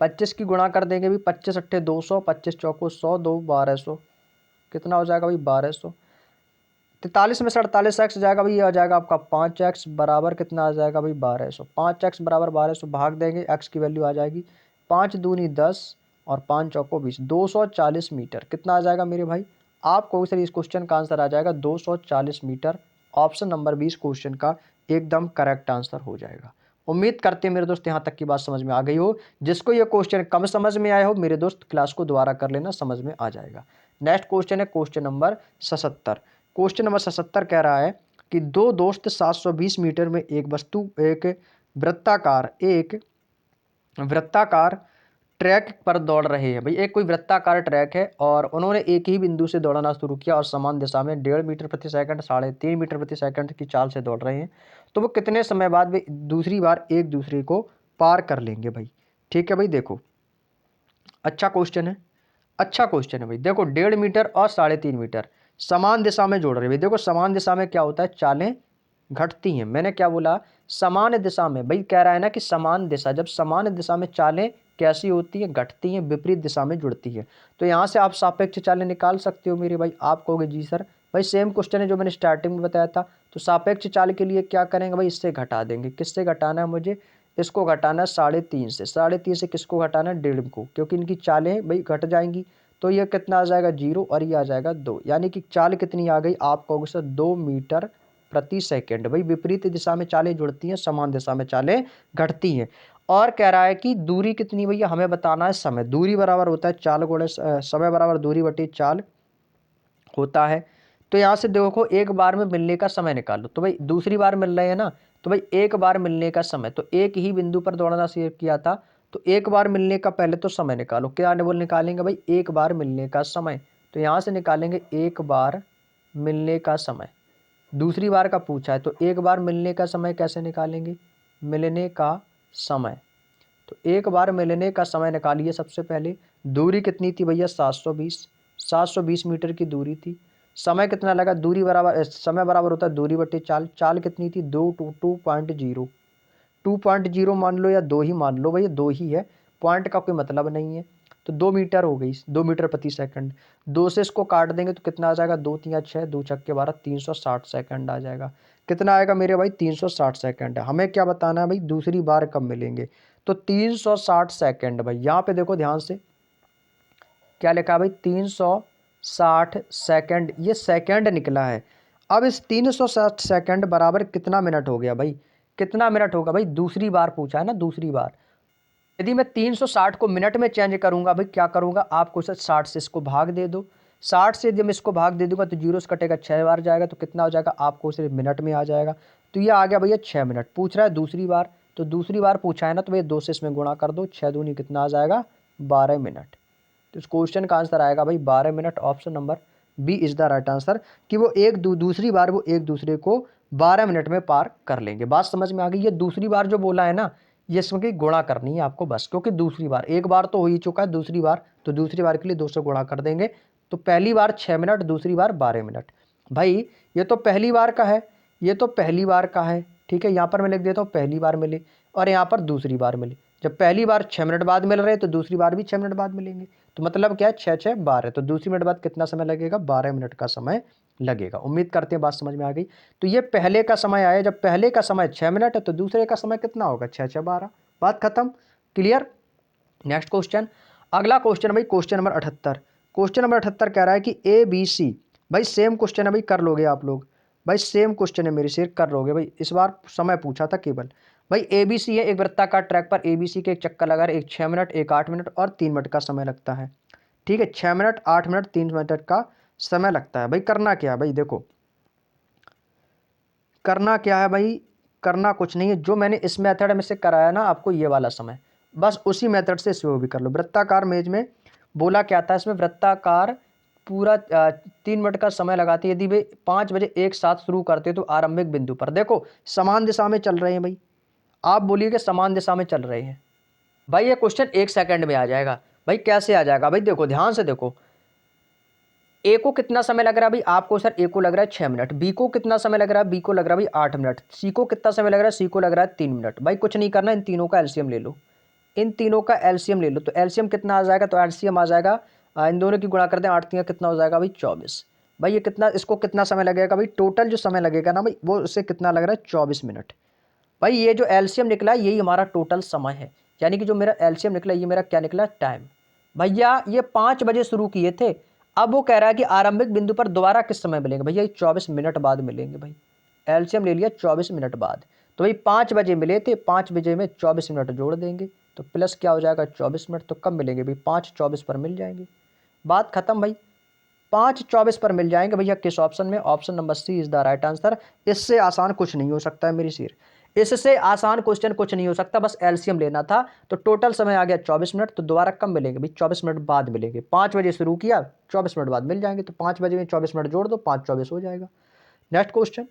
[SPEAKER 1] 25 की गुणा कर देंगे भी, 25 अट्ठे 200, 25 चौको 100, 2 1200, कितना हो जाएगा भाई 1200। 43 में से 48x जाएगा भाई, ये आ जाएगा आपका 5x बराबर कितना आ जाएगा भाई 1200। 5x बराबर 1200 भाग देंगे, x की वैल्यू आ जाएगी 5 दूनी 10 और 5 चौको 20, 240 मीटर कितना आ जाएगा मेरे भाई, आपको सर इस क्वेश्चन का आंसर आ जाएगा 240 मीटर। ऑप्शन नंबर 20 क्वेश्चन का एकदम करेक्ट आंसर हो जाएगा। उम्मीद करते हैं मेरे दोस्त यहाँ तक की बात समझ में आ गई हो। जिसको ये क्वेश्चन कम समझ में आया हो मेरे दोस्त क्लास को दोबारा कर लेना, समझ में आ जाएगा। नेक्स्ट क्वेश्चन है क्वेश्चन नंबर 77। क्वेश्चन नंबर 77 कह रहा है कि दो दोस्त 720 मीटर में एक वृत्ताकार ट्रैक पर दौड़ रहे हैं भाई। एक कोई वृत्ताकार ट्रैक है और उन्होंने एक ही बिंदु से दौड़ना शुरू किया और समान दिशा में 1.5 मीटर प्रति सेकंड 3.5 मीटर प्रति सेकंड की चाल से दौड़ रहे हैं, तो वो कितने समय बाद वे दूसरी बार एक दूसरे को पार कर लेंगे भाई। ठीक है भाई, देखो अच्छा क्वेश्चन है, अच्छा क्वेश्चन है भाई। देखो 1.5 मीटर और 3.5 मीटर समान दिशा में जोड़ रहे हैं भाई। देखो समान दिशा में क्या होता है, चालें घटती हैं। मैंने क्या बोला, समान दिशा में भाई, कह रहा है ना कि समान दिशा, जब समान दिशा में चालें कैसी होती हैं, घटती हैं, विपरीत दिशा में जुड़ती है। तो यहाँ से आप सापेक्ष चालें निकाल सकते हो मेरे भाई। आप कहोगे जी सर, भाई सेम क्वेश्चन है जो मैंने स्टार्टिंग में बताया था। तो सापेक्ष चाल के लिए क्या करेंगे भाई, इससे घटा देंगे। किससे घटाना है मुझे, इसको घटाना है 3.5 से। 3.5 से किसको घटाना है, 1.5 को, क्योंकि इनकी चालें भाई घट जाएंगी। तो ये कितना आ जाएगा 0 और ये आ जाएगा 2, यानी कि चाल कितनी आ गई, आप कहोगे सर 2 मीटर प्रति सेकंड। भाई विपरीत दिशा में चालें जुड़ती हैं, समान दिशा में चालें घटती हैं। और कह रहा है कि दूरी कितनी भैया, हमें बताना है समय। दूरी बराबर होता है चाल गुणे समय बराबर दूरी बटी चाल होता है। तो यहाँ से देखो एक बार में मिलने का समय निकालो। तो भाई दूसरी बार मिल रहे हैं ना, तो भाई एक बार मिलने का समय, तो एक ही बिंदु पर दौड़ना शुरू किया था, तो एक बार मिलने का पहले तो समय निकालो। क्या बोल निकालेंगे भाई, एक बार मिलने का समय। तो यहाँ से निकालेंगे एक बार मिलने का समय। दूसरी बार का पूछा है तो एक बार मिलने का समय कैसे निकालेंगे, मिलने का समय। तो एक बार मिलने का समय निकालिए। सबसे पहले दूरी कितनी थी भैया, 720 मीटर की दूरी थी। समय कितना लगा, दूरी बराबर समय बराबर होता है दूरी बटे चाल। चाल कितनी थी, 2.0 2.0 मान लो या 2 ही मान लो भैया, 2 ही है, पॉइंट का कोई मतलब नहीं है। तो 2 मीटर हो गई, 2 मीटर प्रति सेकंड। 2 से इसको काट देंगे तो कितना आ जाएगा, 2 3 6, 2 छक्के 12, 360 सेकंड आ जाएगा। कितना आएगा मेरे भाई, 360 सेकंड। हमें क्या बताना है भाई, दूसरी बार कब मिलेंगे। तो 360 सेकंड भाई, यहाँ पे देखो ध्यान से क्या लिखा है भाई, 360 सेकंड, ये सेकंड निकला है। अब इस 360 सेकंड बराबर कितना मिनट हो गया भाई, कितना मिनट होगा भाई, दूसरी बार पूछा है ना, दूसरी बार। यदि मैं 360 को मिनट में चेंज करूंगा भाई, क्या करूंगा, आपको सर 60 से इसको भाग दे दो। 60 से जब इसको भाग दे दूंगा तो जीरो से कटेगा, 6 बार जाएगा, तो कितना हो जाएगा, आपको सिर्फ मिनट में आ जाएगा। तो ये आ गया भैया 6 मिनट। पूछ रहा है दूसरी बार, तो दूसरी बार पूछा है ना, तो भैया 2 से इसमें गुणा कर दो, 6 दूनी कितना आ जाएगा, 12 मिनट। तो इस क्वेश्चन का आंसर आएगा भाई 12 minute. Option number B is the right answer, कि वो दूसरी बार वो एक दूसरे को 12 मिनट में पार कर लेंगे। बात समझ में आ गई। ये दूसरी बार जो बोला है ना, ये इसमें गुणा करनी है आपको बस, क्योंकि दूसरी बार, एक बार तो हो ही चुका है, दूसरी बार, तो दूसरी बार के लिए 2 से गुणा कर देंगे। तो पहली बार 6 मिनट, दूसरी बार 12 मिनट। भाई ये तो पहली बार का है, ये तो पहली बार का है, ठीक है। यहाँ पर मैं लिख देता हूँ पहली बार मिले, और यहाँ पर दूसरी बार मिले। जब पहली बार 6 मिनट बाद मिल रहे हैं तो दूसरी बार भी 6 मिनट बाद मिलेंगे। तो मतलब क्या है, 6 6 12, तो दूसरी मिनट बाद कितना समय लगेगा, 12 मिनट का समय लगेगा। उम्मीद करते हैं बात समझ में आ गई। तो ये पहले का समय आया, जब पहले का समय 6 मिनट है तो दूसरे का समय कितना होगा, 6 6 12। बात खत्म, क्लियर। नेक्स्ट क्वेश्चन, अगला क्वेश्चन भाई, क्वेश्चन नंबर 78। क्वेश्चन नंबर 78 कह रहा है कि ABC, भाई सेम क्वेश्चन है भाई, कर लोगे आप लोग भाई, सेम क्वेश्चन है मेरे से, कर लोगे भाई। इस बार समय पूछा था केवल भाई। ABC है, एक वृत्ताकार ट्रैक पर ABC के एक चक्कर लगा रहे, एक 6 मिनट, एक 8 मिनट और 3 मिनट का समय लगता है। ठीक है, 6 मिनट, 8 मिनट, 3 मिनट का समय लगता है भाई। करना क्या है भाई, देखो करना क्या है भाई, करना कुछ नहीं है, जो मैंने इस मेथड में से कराया ना आपको, ये वाला समय, बस उसी मेथड से इसमें भी कर लो। वृत्ताकार मेज में बोला क्या था, इसमें वृत्ताकार पूरा 3 मिनट का समय लगाते हैं। यदि वे 5 बजे एक साथ शुरू करते तो आरंभिक बिंदु पर, देखो समान दिशा में चल रहे हैं भाई, आप बोलिए कि समान दिशा में चल रहे हैं भाई, ये क्वेश्चन 1 सेकंड में आ जाएगा भाई। कैसे आ जाएगा भाई, देखो ध्यान से देखो, ए को कितना समय लग रहा है भाई, आपको सर ए को लग रहा है 6 मिनट। बी को कितना समय लग रहा है, बी को लग रहा है भाई 8 मिनट। सी को कितना समय लग रहा है, सी को लग रहा है 3 मिनट। भाई कुछ नहीं करना, इन तीनों का एलसीएम ले लो, इन तीनों का एलसीएम ले लो। तो एलसीएम कितना आ जाएगा, तो एलसीएम आ जाएगा, इन दोनों की गुणा कर दें, 8 3 कितना हो जाएगा भाई 24। भाई ये कितना, इसको कितना समय लगेगा भाई, टोटल जो समय लगेगा ना भाई, वो उससे कितना लग रहा है 24 मिनट। भाई ये जो एलसीएम निकला यही हमारा टोटल समय है, यानी कि जो मेरा एलसीएम निकला ये मेरा क्या निकला, टाइम। भैया ये 5 बजे शुरू किए थे, अब वो कह रहा है कि आरंभिक बिंदु पर दोबारा किस समय मिलेंगे, भैया 24 मिनट बाद मिलेंगे भाई। एलसीएम ले लिया 24 मिनट बाद, तो भाई 5 बजे मिले थे, 5 बजे में 24 मिनट जोड़ देंगे तो प्लस क्या हो जाएगा 24 मिनट। तो कब मिलेंगे भाई, 5:24 पर मिल जाएंगे। बात खत्म भाई, 5:24 पर मिल जाएंगे भैया। किस ऑप्शन में, option number C is the right answer. इससे आसान कुछ नहीं हो सकता है मेरी सिर, इससे आसान क्वेश्चन कुछ नहीं हो सकता, बस एलसीएम लेना था। तो टोटल समय आ गया 24 मिनट, तो दोबारा कब मिलेंगे भाई? 24 मिनट बाद मिलेंगे। 5 बजे शुरू किया, 24 मिनट बाद मिल जाएंगे, तो 5 बजे में 24 मिनट जोड़ दो, 5-24 हो जाएगा। Next question,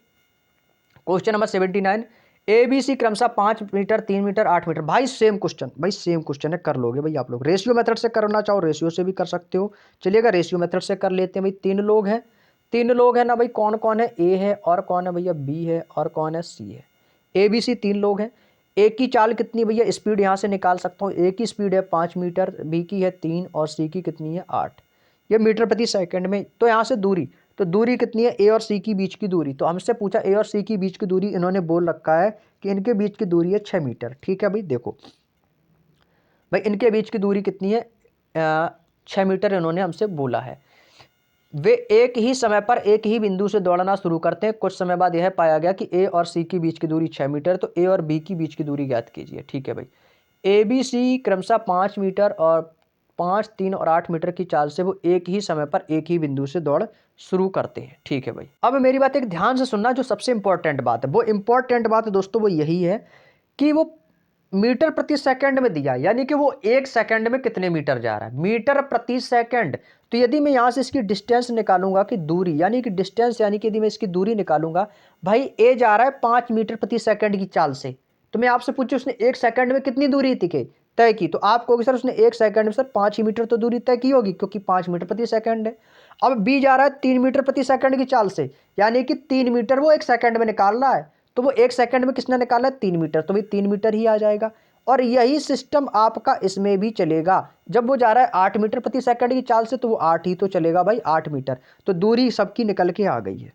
[SPEAKER 1] question number 79, ABC क्रमशः 5 मीटर, 3 मीटर, 8 मीटर। भाई सेम क्वेश्चन, भाई सेम क्वेश्चन है, कर लोगे भाई आप लोग। रेशियो मेथड से करना चाहो रेशियो से भी कर सकते हो। चलिएगा रेशियो मेथड से कर लेते हैं भाई। 3 लोग हैं, 3 लोग हैं ना भाई। कौन कौन है? ए है, और कौन है भैया? बी है, और कौन है? सी है। ए बी सी 3 लोग हैं। ए की चाल कितनी भैया? स्पीड यहाँ से निकाल सकता हूँ। ए की स्पीड है 5 मीटर, बी की है 3, और सी की कितनी है? 8। ये मीटर प्रति सेकंड में। तो यहाँ से दूरी, तो दूरी कितनी है? ए और सी की बीच की दूरी। तो हमसे पूछा ए और सी की बीच की दूरी, इन्होंने बोल रखा है कि इनके बीच की दूरी है 6 मीटर। ठीक है भाई, देखो भाई इनके बीच की दूरी कितनी है? 6 मीटर इन्होंने हमसे बोला है। वे एक ही समय पर एक ही बिंदु से दौड़ना शुरू करते हैं। कुछ समय बाद यह पाया गया कि ए और सी की बीच की दूरी 6 मीटर। तो ए और बी की बीच की दूरी ज्ञात कीजिए। ठीक है भाई, ए बी सी क्रमशः 5 मीटर और 5, 3 और 8 मीटर की चाल से वो एक ही समय पर एक ही बिंदु से दौड़ शुरू करते हैं। ठीक है भाई, अब मेरी बात एक ध्यान से सुनना, जो सबसे इंपॉर्टेंट बात है, वो इंपॉर्टेंट बात दोस्तों वो यही है कि वो मीटर प्रति सेकंड में दिया, यानी कि वो 1 सेकंड में कितने मीटर जा रहा है, मीटर प्रति सेकंड। तो यदि मैं यहां से इसकी डिस्टेंस निकालूंगा कि दूरी, यानी कि डिस्टेंस, यानी कि यदि मैं इसकी दूरी निकालूंगा, भाई ए जा रहा है 5 मीटर प्रति सेकंड की चाल से। तो मैं आपसे पूछूं उसने 1 सेकंड में कितनी दूरी तय की, तो आप कहोगे सर उसने 1 सेकंड में सर 5 ही मीटर तो दूरी तय की होगी, क्योंकि 5 मीटर प्रति सेकंड है। अब बी जा रहा है 3 मीटर प्रति सेकंड की चाल से, यानी कि 3 मीटर वो 1 सेकंड में निकाल रहा है। तो वो 1 सेकंड में किसने निकाला है? 3 मीटर। तो भाई 3 मीटर ही आ जाएगा। और यही सिस्टम आपका इसमें भी चलेगा। जब वो जा रहा है 8 मीटर प्रति सेकंड की चाल से, तो वो 8 ही तो चलेगा भाई, 8 मीटर। तो दूरी सबकी निकल के आ गई है।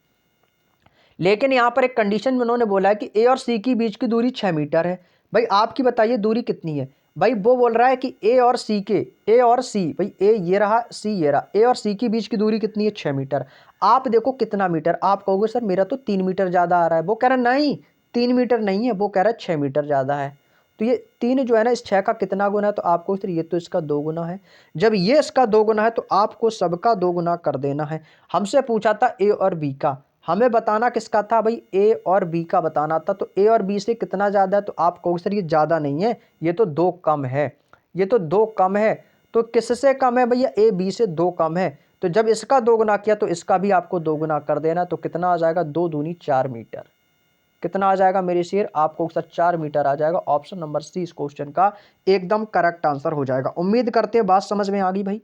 [SPEAKER 1] लेकिन यहां पर एक कंडीशन में उन्होंने बोला है कि ए और सी की बीच की दूरी 6 मीटर है। भाई आपकी बताइए दूरी कितनी है? भाई वो बोल रहा है कि ए और सी भाई ए ये रहा, सी ये रहा, ए और सी की बीच की दूरी कितनी है? 6 मीटर। आप देखो कितना मीटर, आप कहोगे सर मेरा तो 3 मीटर ज़्यादा आ रहा है। वो कह रहा नहीं, 3 मीटर नहीं है, वो कह रहा है 6 मीटर ज़्यादा है। तो ये 3 जो है ना, इस 6 का कितना गुना है? तो आपको सर ये तो इसका 2 गुना है। जब ये इसका 2 गुना है तो आपको सबका 2 गुना कर देना है। हमसे पूछा था ए और बी का, हमें बताना किसका था भाई? ए और बी का बताना था। तो ए और बी से कितना ज़्यादा है? तो आप कहोगे सर ये ज़्यादा नहीं है, ये तो 2 कम है, ये तो 2 कम है। तो किससे कम है भैया? ए बी से 2 कम है। तो जब इसका 2 गुना किया तो इसका भी आपको 2 गुना कर देना। तो कितना आ जाएगा? 2 दूनी 4 मीटर। कितना आ जाएगा मेरे शेर? आपको सर 4 मीटर आ जाएगा। ऑप्शन नंबर सी इस क्वेश्चन का एकदम करेक्ट आंसर हो जाएगा। उम्मीद करते हैं बात समझ में आ गई भाई,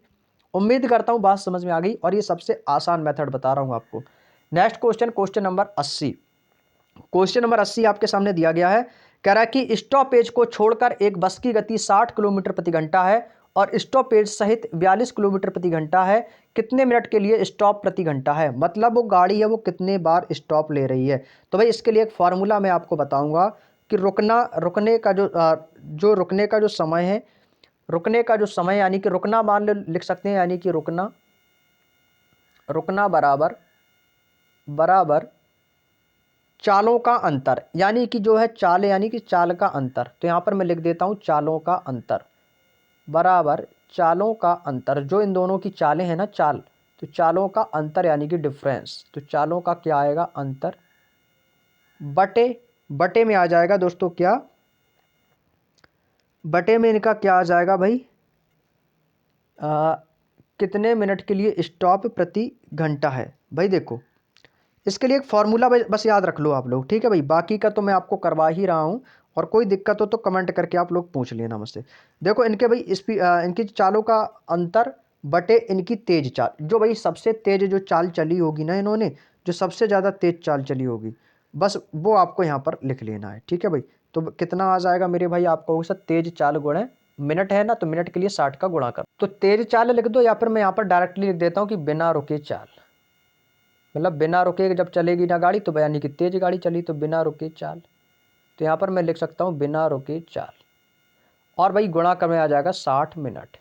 [SPEAKER 1] उम्मीद करता हूं बात समझ में आ गई। और ये सबसे आसान मेथड बता रहा हूं आपको। Next question, question number 80। Question number 80 आपके सामने दिया गया है। कह रहा है कि स्टॉपेज को छोड़कर एक बस की गति 60 किलोमीटर प्रति घंटा है और स्टॉपेज सहित 42 किलोमीटर प्रति घंटा है। कितने मिनट के लिए स्टॉप प्रति घंटा है? मतलब वो गाड़ी है वो कितने बार स्टॉप ले रही है। तो भाई इसके लिए एक फार्मूला मैं आपको बताऊंगा कि रुकने का जो समय है, रुकने का जो समय, यानी कि रुकना मान लिख सकते हैं, यानी कि रुकना बराबर चालों का अंतर, यानी कि जो है चाल, यानी कि चाल का अंतर। तो यहां पर मैं लिख देता हूं चालों का अंतर बराबर चालों का अंतर, जो इन दोनों की चालें हैं ना, चाल, तो चालों का अंतर यानी कि डिफरेंस। तो चालों का क्या आएगा? अंतर, बटे में आ जाएगा दोस्तों क्या? बटे में इनका क्या आ जाएगा भाई? कितने मिनट के लिए स्टॉप प्रति घंटा है। भाई देखो इसके लिए एक फॉर्मूला बस याद रख लो आप लोग, ठीक है भाई। बाकी का तो मैं आपको करवा ही रहा हूँ, और कोई दिक्कत हो तो कमेंट करके आप लोग पूछ लेना मुझसे। देखो इनके भाई इनकी चालों का अंतर बटे इनकी तेज चाल, जो भाई सबसे तेज जो चाल चली होगी ना इन्होंने, जो सबसे ज़्यादा तेज चाल चली होगी, बस वो आपको यहाँ पर लिख लेना है, ठीक है भाई। तो कितना आ जाएगा मेरे भाई? आपको सर तेज चाल गुणे मिनट है ना, तो मिनट के लिए 60 का गुणा कर, तो तेज चाल लिख दो, या फिर मैं यहाँ पर डायरेक्टली लिख देता हूँ कि बिना रुके चाल। मतलब बिना रुके जब चलेगी ना गाड़ी, तो यानी कि तेज गाड़ी चली, तो बिना रुके चाल। तो यहाँ पर मैं लिख सकता हूँ बिना रुके चाल, और भाई गुणा कर में आ जाएगा 60 मिनट।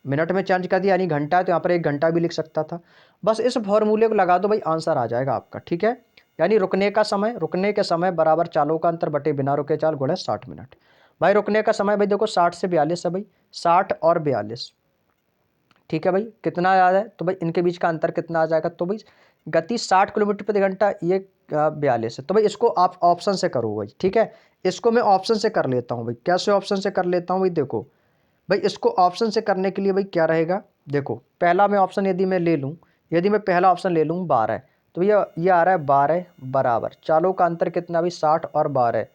[SPEAKER 1] मिनट में चेंज कर दिया यानी घंटा है, तो यहाँ पर 1 घंटा भी लिख सकता था। बस इस फॉर्मूले को लगा दो भाई, आंसर आ जाएगा आपका, ठीक है। यानी रुकने के समय बराबर चालों का अंतर बटे बिना रुके चाल गुणे 60 मिनट। भाई रुकने का समय भाई देखो 60 से 42 है भाई, 60 और 42, ठीक है भाई। कितना याद है? तो भाई इनके बीच का अंतर कितना आ जाएगा? तो भाई गति 60 किलोमीटर प्रति घंटा, ये 42 है। तो भाई इसको आप ऑप्शन से करो भाई, ठीक है। इसको मैं ऑप्शन से कर लेता हूँ भाई। कैसे ऑप्शन से कर लेता हूँ भाई? देखो भाई, इसको ऑप्शन से करने के लिए भाई क्या रहेगा, देखो पहला मैं ऑप्शन यदि मैं ले लूँ, यदि मैं पहला ऑप्शन ले लूँ 12, तो भैया ये आ रहा है 12 बराबर, चालों का अंतर कितना भाई 60 और 12,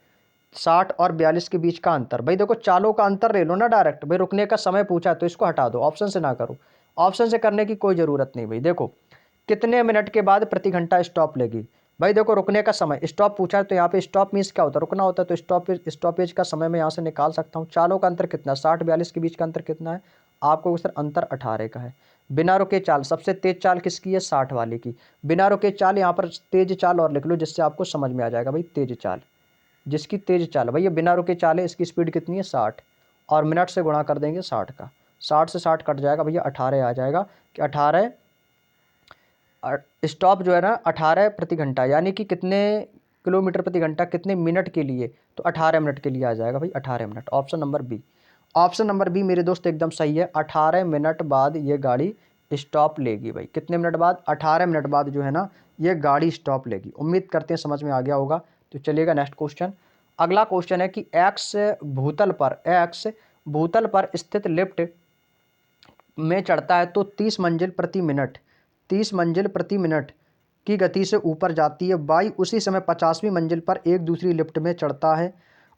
[SPEAKER 1] 60 और 42 के बीच का अंतर। भाई देखो चालों का अंतर ले लो ना डायरेक्ट, भाई रुकने का समय पूछा तो इसको हटा दो, ऑप्शन से ना करो। ऑप्शन से करने की कोई ज़रूरत नहीं भाई। देखो कितने मिनट के बाद प्रति घंटा स्टॉप लेगी, भाई देखो रुकने का समय, स्टॉप पूछा है तो यहाँ पे स्टॉप मीन्स क्या होता है, रुकना होता है। तो स्टॉपेज का समय मैं यहाँ से निकाल सकता हूँ। चालों का अंतर कितना, 60-42 के बीच का अंतर कितना है आपको, सर अंतर 18 का है। बिना रुके चाल, सबसे तेज चाल किसकी है, 60 वाले की। बिना रुके चाल, यहाँ पर तेज चाल और लिख लो जिससे आपको समझ में आ जाएगा भाई, तेज चाल, जिसकी तेज चाल भाई ये बिना रुके चाल है, इसकी स्पीड कितनी है 60, और मिनट से गुणा कर देंगे 60 का, 60 से 60 कट जाएगा भैया 18 आ जाएगा कि 18 स्टॉप जो है ना 18 प्रति घंटा, यानी कि कितने किलोमीटर प्रति घंटा, कितने मिनट के लिए, तो 18 मिनट के लिए आ जाएगा भाई 18 minute. Option number B, option number B मेरे दोस्त एकदम सही है। 18 मिनट बाद ये गाड़ी स्टॉप लेगी भाई। कितने मिनट बाद, 18 मिनट बाद जो है ना ये गाड़ी स्टॉप लेगी। उम्मीद करते हैं समझ में आ गया होगा। तो चलिएगा नेक्स्ट क्वेश्चन। अगला क्वेश्चन है कि एक्स भूतल पर स्थित लिफ्ट में चढ़ता है तो 30 मंजिल प्रति मिनट, 30 मंजिल प्रति मिनट की गति से ऊपर जाती है। वाई उसी समय 50वीं मंजिल पर एक दूसरी लिफ्ट में चढ़ता है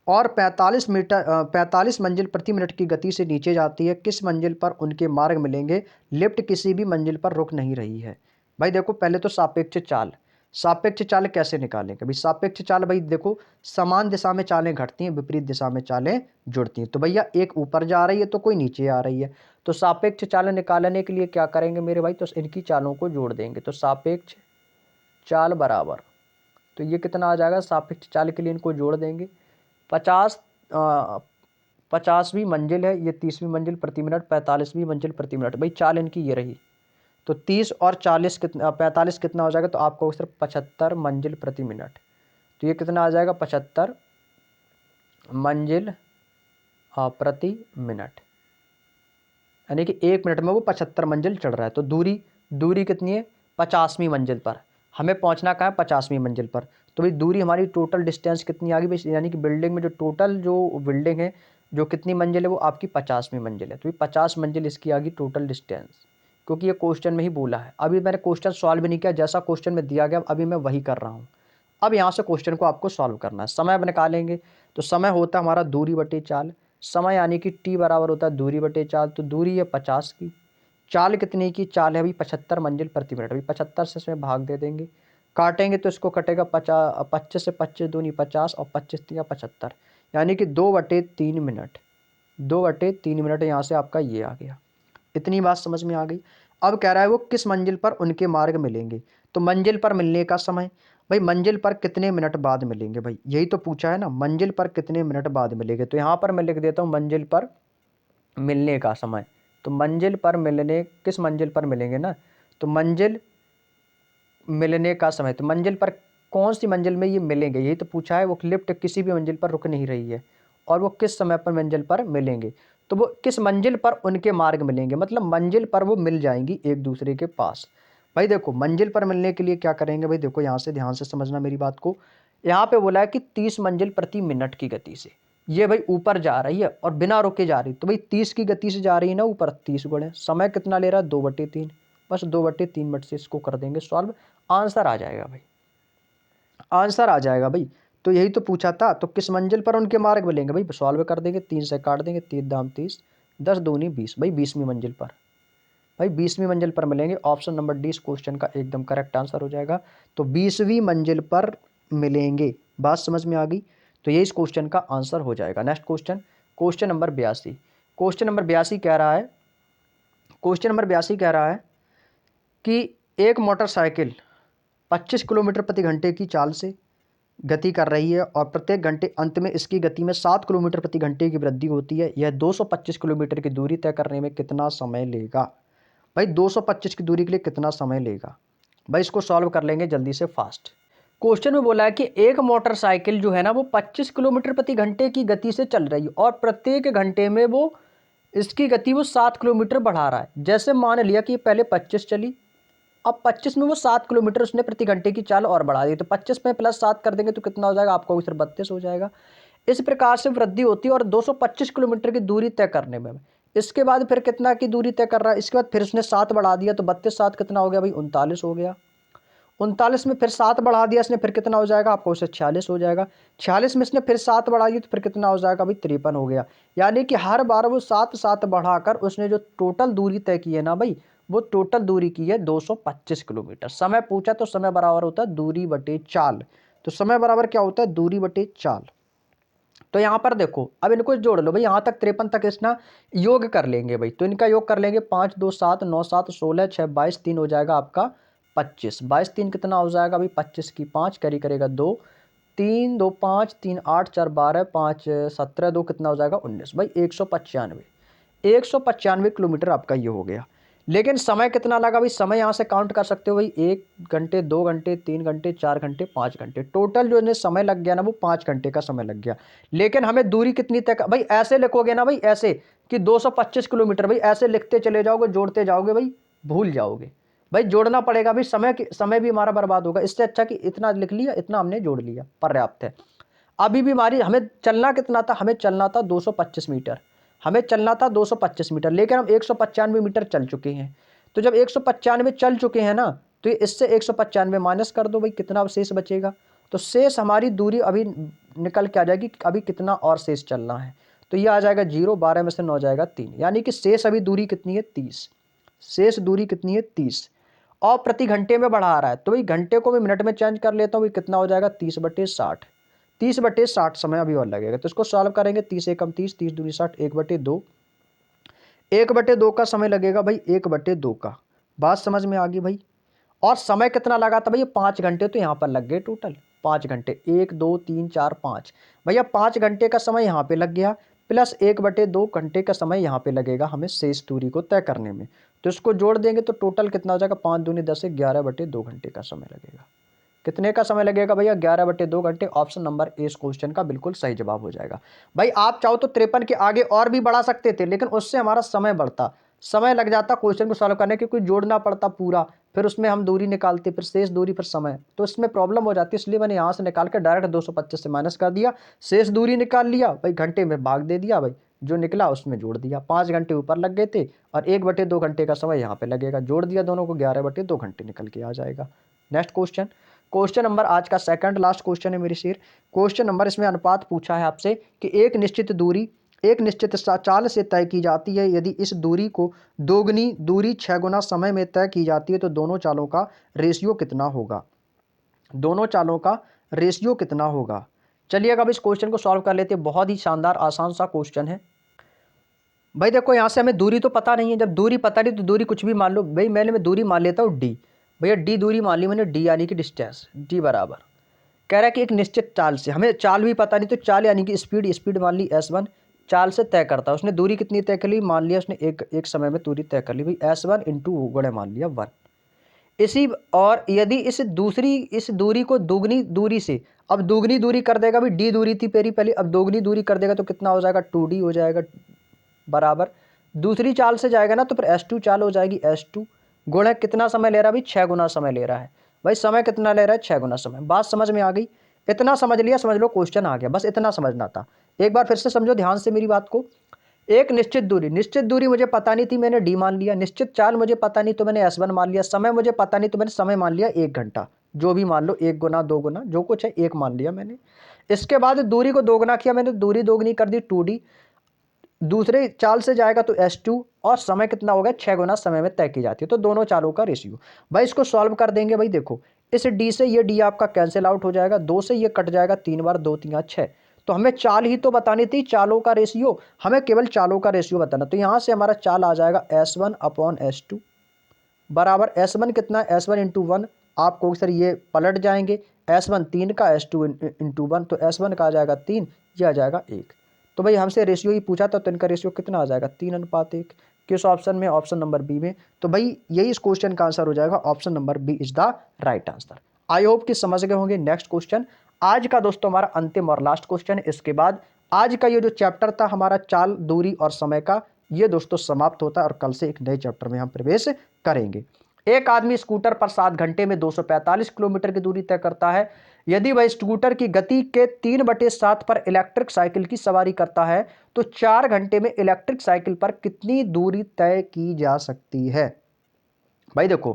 [SPEAKER 1] और 45 मंजिल प्रति मिनट की गति से नीचे जाती है। किस मंजिल पर उनके मार्ग मिलेंगे? लिफ्ट किसी भी मंजिल पर रुक नहीं रही है। भाई देखो पहले तो सापेक्ष चाल, सापेक्ष चाल कैसे निकालेंगे भाई? सापेक्ष चाल भाई देखो, समान दिशा में चालें घटती हैं, विपरीत दिशा में चालें जुड़ती हैं। तो भैया एक ऊपर जा रही है तो कोई नीचे आ रही है, तो सापेक्ष चाल निकालने के लिए क्या करेंगे मेरे भाई, तो इनकी चालों को जोड़ देंगे। तो सापेक्ष चाल बराबर, तो ये कितना आ जाएगा, सापेक्ष चाल के लिए इनको जोड़ देंगे। 50वीं मंजिल है ये, 30वीं मंजिल प्रति मिनट, 45वीं मंजिल प्रति मिनट। भाई चाल इनकी ये रही, तो 30 और 40 कितना, 45 कितना हो जाएगा, तो आपको सिर्फ 75 मंजिल प्रति मिनट। तो ये कितना आ जाएगा, 75 मंजिल प्रति मिनट, यानी कि 1 मिनट में वो 75 मंजिल चढ़ रहा है। तो दूरी कितनी है, 50वीं मंजिल पर, हमें पहुंचना कहाँ है, 50वीं मंजिल पर। तो भाई दूरी हमारी टोटल डिस्टेंस कितनी आ गई भाई, यानी कि बिल्डिंग में जो टोटल जो बिल्डिंग है जो कितनी मंजिल है वो आपकी 50वीं मंजिल है। तो 50 मंजिल इसकी आ गई टोटल डिस्टेंस, क्योंकि ये क्वेश्चन में ही बोला है। अभी मैंने क्वेश्चन सॉल्व नहीं किया, जैसा क्वेश्चन में दिया गया अभी मैं वही कर रहा हूँ। अब यहाँ से क्वेश्चन को आपको सॉल्व करना है। समय निकालेंगे तो समय होता है हमारा दूरी बटे चाल, समय यानी कि टी बराबर होता है दूरी बटे चाल। तो दूरी है 50 की, चाल कितनी की, चाल है अभी 75 मंजिल प्रति मिनट। अभी 75 से इसमें भाग दे देंगे, काटेंगे तो इसको कटेगा 25 से 25 दूनी 50 और 25 या 75, यानी कि 2/3 मिनट, 2/3 मिनट यहाँ से आपका ये आ गया। इतनी बात समझ में आ गई। अब कह रहा है वो किस मंजिल पर उनके मार्ग मिलेंगे। तो मंजिल पर मिलने का समय, भाई मंजिल पर कितने मिनट बाद मिलेंगे, भाई यही तो पूछा है ना, मंजिल पर कितने मिनट बाद मिलेंगे। तो यहाँ पर मैं लिख देता हूँ मंजिल पर मिलने का समय। तो मंजिल पर मिलने, किस मंजिल पर मिलेंगे ना, तो मंजिल मिलने का समय, तो मंजिल पर कौन सी मंजिल में ये मिलेंगे, यही तो पूछा है। वो लिफ्ट किसी भी मंजिल पर रुक नहीं रही है और वो किस समय पर मंजिल पर मिलेंगे, तो वो किस मंजिल पर उनके मार्ग मिलेंगे, मतलब मंजिल पर वो मिल जाएंगी एक दूसरे के पास। भाई देखो मंजिल पर मिलने के लिए क्या करेंगे, भाई देखो यहाँ से ध्यान से समझना मेरी बात को। यहाँ पे बोला है कि 30 मंजिल प्रति मिनट की गति से ये भाई ऊपर जा रही है और बिना रुके जा रही, तो भाई 30 की गति से जा रही है ना ऊपर, 30 गुणे समय कितना ले रहा है, 2/3, बस 2/3 मिनट से इसको कर देंगे सॉल्व, आंसर आ जाएगा भाई, आंसर आ जाएगा भाई। तो यही तो पूछा था, तो किस मंजिल पर उनके मार्ग मिलेंगे, भाई सॉल्व कर देंगे, 3 से काट देंगे, 3 दाम 30, 10 दूनी 20, भाई 20वीं मंजिल पर, भाई 20वीं मंजिल पर मिलेंगे। ऑप्शन नंबर डी इस क्वेश्चन का एकदम करेक्ट आंसर हो जाएगा। तो 20वीं मंजिल पर मिलेंगे, बात समझ में आ गई। तो ये इस क्वेश्चन का आंसर हो जाएगा। Next question, question number 82। Question number 82 कह रहा है, क्वेश्चन नंबर 82 कह रहा है कि एक मोटरसाइकिल 25 किलोमीटर प्रति घंटे की चाल से गति कर रही है और प्रत्येक घंटे अंत में इसकी गति में 7 किलोमीटर प्रति घंटे की वृद्धि होती है। यह 225 किलोमीटर की दूरी तय करने में कितना समय लेगा। भाई 225 की दूरी के लिए कितना समय लेगा, भाई इसको सॉल्व कर लेंगे जल्दी से फास्ट। क्वेश्चन में बोला है कि एक मोटरसाइकिल जो है ना वो 25 किलोमीटर प्रति घंटे की गति से चल रही है और प्रत्येक घंटे में वो इसकी गति वो 7 किलोमीटर बढ़ा रहा है। जैसे मान लिया कि पहले 25 चली, अब 25 में वो 7 किलोमीटर उसने प्रति घंटे की चाल और बढ़ा दी, तो 25 में प्लस 7 कर देंगे तो कितना हो जाएगा आपको, सिर्फ 32 हो जाएगा। इस प्रकार से वृद्धि होती है और 225 किलोमीटर की दूरी तय करने में। इसके बाद फिर कितना की दूरी तय कर रहा है, इसके बाद फिर उसने 7 बढ़ा दिया, तो 32 7 कितना हो गया भाई, 39 हो गया। 39 में फिर 7 बढ़ा दिया इसने, फिर कितना हो जाएगा आपको, उसे 46 हो जाएगा। 46 में इसने फिर 7 बढ़ाई तो फिर कितना हो जाएगा भाई, 53 हो गया। यानी कि हर बार वो 7 7 बढ़ाकर उसने जो टोटल दूरी तय की है ना भाई, वो टोटल दूरी की है 225 किलोमीटर। समय पूछा तो समय बराबर होता है दूरी बटे चाल, तो समय बराबर क्या होता है, दूरी बटे चाल। तो यहाँ पर देखो, अब इनको जोड़ लो भाई, यहाँ तक 53 तक इसना योग कर लेंगे भाई, तो इनका योग कर लेंगे, 5 2 7 9 7 16 6 22 3 हो जाएगा आपका 25। 22 3 कितना हो जाएगा भाई, 25 की 5 कैरी करेगा 2, 3 2 5 3 8 4 12 5 17 2 कितना हो जाएगा 19 भाई, 195 किलोमीटर आपका ये हो गया। लेकिन समय कितना लगा भाई, समय यहाँ से काउंट कर सकते हो भाई, 1 घंटे 2 घंटे 3 घंटे 4 घंटे 5 घंटे, टोटल जो इन्हें समय लग गया ना वो 5 घंटे का समय लग गया। लेकिन हमें दूरी कितनी तय भाई, ऐसे लिखोगे ना भाई, ऐसे कि 225 किलोमीटर, भाई ऐसे लिखते चले जाओगे, जोड़ते जाओगे भाई, भूल जाओगे भाई, जोड़ना पड़ेगा भाई, समय भी हमारा बर्बाद होगा। इससे अच्छा कि इतना लिख लिया, इतना हमने जोड़ लिया, पर्याप्त है। अभी भी हमारी, हमें चलना कितना था, हमें चलना था 225 मीटर, हमें चलना था 225 मीटर, लेकिन हम 195 मीटर चल चुके हैं। तो जब 195 चल चुके हैं ना, तो इससे 195 माइनस कर दो भाई, कितना शेष बचेगा, तो शेष हमारी दूरी अभी निकल के आ जाएगी कि अभी कितना और शेष चलना है, तो ये आ जाएगा 0, 12 में से 9 जाएगा 3, यानी कि शेष अभी दूरी कितनी है, 30। शेष दूरी कितनी है, 30, और प्रति घंटे में बढ़ा रहा है, तो भाई घंटे को मैं मिनट में चेंज कर लेता हूँ, कितना हो जाएगा 30/60, 30/60 समय अभी और लगेगा। तो इसको सॉल्व करेंगे, 30 एकम 30, 30 दूनी 60, 1/2, 1/2 का समय लगेगा भाई, 1/2 का। बात समझ में आ गई भाई। और समय कितना लगा था भाई, 5 घंटे तो यहाँ पर लग गए, टोटल 5 घंटे, 1 2 3 4 5 भैया, 5 घंटे का समय यहाँ पे लग गया, प्लस 1/2 घंटे का समय यहाँ पे लगेगा हमें शेष दूरी को तय करने में। तो इसको जोड़ देंगे तो टोटल कितना हो जाएगा, 5 दूनी 10 से 11/2 घंटे का समय लगेगा। कितने का समय लगेगा भैया, 11/2 घंटे। ऑप्शन नंबर ए इस क्वेश्चन का बिल्कुल सही जवाब हो जाएगा। भाई आप चाहो तो 53 के आगे और भी बढ़ा सकते थे, लेकिन उससे हमारा समय बढ़ता, समय लग जाता क्वेश्चन को सॉल्व करने के, कोई जोड़ना पड़ता पूरा, फिर उसमें हम दूरी निकालते, फिर शेष दूरी, फिर समय, तो इसमें प्रॉब्लम हो जाती है। इसलिए मैंने यहाँ से निकाल कर डायरेक्ट 225 से माइनस कर दिया, शेष दूरी निकाल लिया भाई, घंटे में भाग दे दिया भाई, जो निकला उसमें जोड़ दिया। 5 घंटे ऊपर लग गए थे और 1/2 घंटे का समय यहाँ पे लगेगा, जोड़ दिया दोनों को, 11/2 घंटे निकल के आ जाएगा। नेक्स्ट क्वेश्चन, क्वेश्चन नंबर आज का सेकंड लास्ट क्वेश्चन है मेरी शेर। क्वेश्चन नंबर इसमें अनुपात पूछा है आपसे कि एक निश्चित दूरी एक निश्चित चाल से तय की जाती है, यदि इस दूरी को दोगुनी दूरी 6 गुना समय में तय की जाती है तो दोनों चालों का रेशियो कितना होगा, दोनों चालों का रेशियो कितना होगा। चलिएगा अब इस क्वेश्चन को सॉल्व कर लेते हैं, बहुत ही शानदार आसान सा क्वेश्चन है। भाई देखो, यहाँ से हमें दूरी तो पता नहीं है, जब दूरी पता नहीं तो दूरी कुछ भी मान लो भाई, मैं दूरी मान लेता हूँ डी, भैया डी दूरी मान ली मैंने, डी यानी कि डिस्टेंस, डी बराबर कह रहा है कि एक निश्चित चाल से, हमें चाल भी पता नहीं, तो चाल यानी कि स्पीड, स्पीड मान ली S1, चाल से तय करता है, उसने दूरी कितनी तय कर ली, मान लिया उसने एक समय में दूरी तय कर ली भाई, S1 इंटू गुणे मान लिया 1। इसी, और यदि इस दूरी को दुगनी दूरी से, अब दुगनी दूरी कर देगा भाई, डी दूरी थी पहली पहली, अब दोगुनी दूरी कर देगा तो कितना हो जाएगा, 2D हो जाएगा, बराबर दूसरी चाल से जाएगा ना तो फिर S2 चाल हो जाएगी, S2 गुणे कितना समय ले रहा है भाई, 6 गुना समय ले रहा है भाई, समय कितना ले रहा है, 6 गुना समय। बात समझ में आ गई, इतना समझ लिया, समझ लो क्वेश्चन आ गया, बस इतना समझना था। एक बार फिर से समझो ध्यान से मेरी बात को। एक निश्चित दूरी मुझे पता नहीं थी, मैंने डी मान लिया, निश्चित चाल मुझे पता नहीं तो मैंने S1 मान लिया, समय मुझे पता नहीं तो मैंने समय मान लिया 1 घंटा, जो भी मान लो, 1 गुना 2 गुना जो कुछ है 1 मान लिया मैंने। इसके बाद दूरी को दोगुना किया मैंने, दूरी दोगुनी कर दी 2D, दूसरे चाल से जाएगा तो S2, और समय कितना हो गया, 6 गुना समय में तय की जाती है, तो दोनों चालों का रेशियो। भाई इसको सॉल्व कर देंगे भाई, देखो इस D से ये D आपका कैंसिल आउट हो जाएगा, 2 से ये कट जाएगा, 3 बार 2 3 6, तो हमें चाल ही तो बतानी थी, चालों का रेशियो, हमें केवल चालों का रेशियो बताना। तो यहाँ से हमारा चाल आ जाएगा S1/S2 बराबर S1 कितना, S1 इंटू 1, आपको सर ये पलट जाएंगे, S1 3 का, S2 इंटू 1, तो S1 का आ जाएगा 3, यह आ जाएगा 1। तो भाई हमसे रेशियो ही पूछा था, तो इनका रेशियो कितना आ जाएगा, 3:1। किस ऑप्शन में, ऑप्शन नंबर बी में। तो भाई यही इस क्वेश्चन का आंसर हो जाएगा, option number B is the right answer. I hope कि समझ गए होंगे। नेक्स्ट क्वेश्चन आज का दोस्तों हमारा अंतिम और लास्ट क्वेश्चन है, इसके बाद आज का ये जो चैप्टर था हमारा चाल, दूरी और समय का, ये दोस्तों समाप्त होता है और कल से एक नए चैप्टर में हम प्रवेश करेंगे। एक आदमी स्कूटर पर 7 घंटे में 245 किलोमीटर की दूरी तय करता है। यदि वह स्कूटर की गति के 3/7 पर इलेक्ट्रिक साइकिल की सवारी करता है तो 4 घंटे में इलेक्ट्रिक साइकिल पर कितनी दूरी तय की जा सकती है। भाई देखो,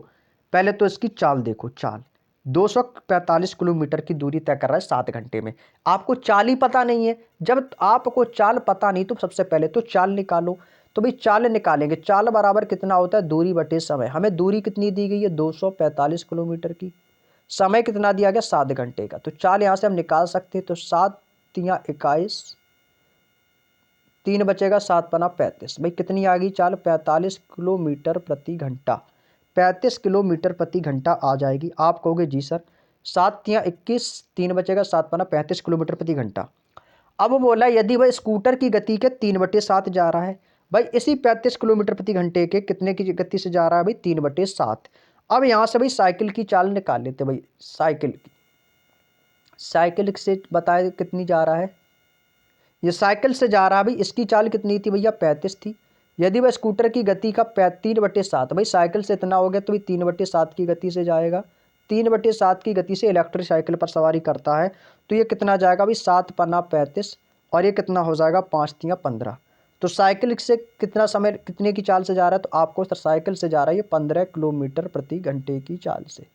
[SPEAKER 1] पहले तो इसकी चाल देखो, चाल 245 किलोमीटर की दूरी तय कर रहा है 7 घंटे में। आपको चाल ही पता नहीं है। जब आपको चाल पता नहीं तो सबसे पहले तो चाल निकालो। तो भाई चाल निकालेंगे, चाल बराबर कितना होता है, दूरी बटे समय। हमें दूरी कितनी दी गई है, 245 किलोमीटर की। समय कितना दिया गया, 7 घंटे का। तो चाल यहां से हम निकाल सकते हैं। तो 7 तिया 21, 3 बचेगा, 7 पना 35। भाई कितनी आ गई चाल, 45 किलोमीटर प्रति घंटा। 35 किलोमीटर प्रति घंटा आ जाएगी। आप कहोगे जी सर, 7 तिया 21, 3 बचेगा, 7 पना 35 किलोमीटर प्रति घंटा। अब वो बोला यदि वह स्कूटर की गति के 3/7 जा रहा है। भाई इसी 35 किलोमीटर प्रति घंटे के कितने की गति से जा रहा है भाई, 3/7। अब यहां से भाई साइकिल की चाल निकाल लेते। भाई साइकिल से बताए कितनी जा रहा है, ये साइकिल से जा रहा है। भाई इसकी चाल कितनी थी भैया, 35 थी। यदि वह स्कूटर की गति का 3/7, भाई साइकिल से इतना हो गया तो भाई 3/7 की गति से जाएगा। 3/7 की गति से इलेक्ट्रिक साइकिल पर सवारी करता है तो ये कितना जाएगा भाई, 7 पन्ना 35, और ये कितना हो जाएगा, 5 तिया 15। तो साइकिल से कितना समय, कितने की चाल से जा रहा है, तो आपको साइकिल से जा रहा है ये 15 किलोमीटर प्रति घंटे की चाल से।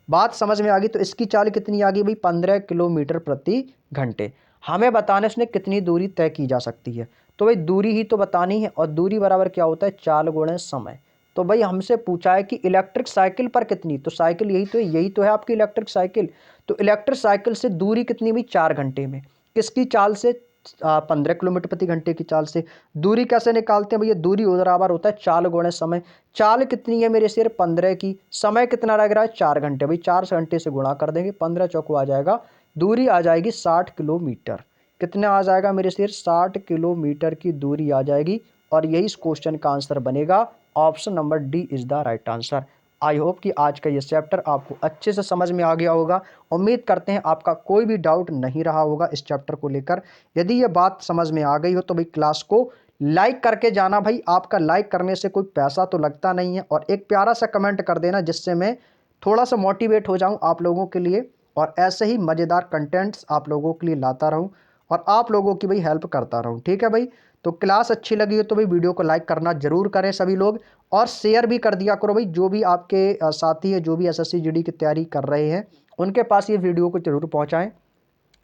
[SPEAKER 1] बात समझ में आ गई। तो इसकी चाल कितनी आ गई भाई, 15 किलोमीटर प्रति घंटे। हमें बताने उसने कितनी दूरी तय की जा सकती है। तो भाई दूरी ही तो बतानी है, और दूरी बराबर क्या होता है, चाल गुणे समय। तो भाई हमसे पूछा है कि इलेक्ट्रिक साइकिल पर कितनी, तो साइकिल यही तो है आपकी इलेक्ट्रिक साइकिल। तो इलेक्ट्रिक साइकिल से दूरी कितनी भाई, 4 घंटे में। किसकी चाल से, 15 किलोमीटर प्रति घंटे की चाल से। दूरी कैसे निकालते हैं भैया, दूरी बराबर होता है चाल गुणे समय। चाल कितनी है मेरे शेर, 15 की। समय कितना लग रहा है, 4 घंटे। भाई 4 घंटे से गुणा कर देंगे, 15 चौको आ जाएगा, दूरी आ जाएगी 60 किलोमीटर। कितना आ जाएगा मेरे शेर, 60 किलोमीटर की दूरी आ जाएगी। और यही इस क्वेश्चन का आंसर बनेगा। Option number D is the right answer. I hope कि आज का ये चैप्टर आपको अच्छे से समझ में आ गया होगा। उम्मीद करते हैं आपका कोई भी डाउट नहीं रहा होगा इस चैप्टर को लेकर। यदि ये बात समझ में आ गई हो तो भाई क्लास को लाइक करके जाना। भाई आपका लाइक करने से कोई पैसा तो लगता नहीं है, और एक प्यारा सा कमेंट कर देना जिससे मैं थोड़ा सा मोटिवेट हो जाऊं आप लोगों के लिए, और ऐसे ही मज़ेदार कंटेंट्स आप लोगों के लिए लाता रहूं और आप लोगों की भाई हेल्प करता रहूं। ठीक है भाई, तो क्लास अच्छी लगी हो तो भाई वीडियो को लाइक करना जरूर करें सभी लोग, और शेयर भी कर दिया करो भाई। जो भी आपके साथी है, जो भी एसएससी जीडी की तैयारी कर रहे हैं, उनके पास ये वीडियो को जरूर पहुंचाएं।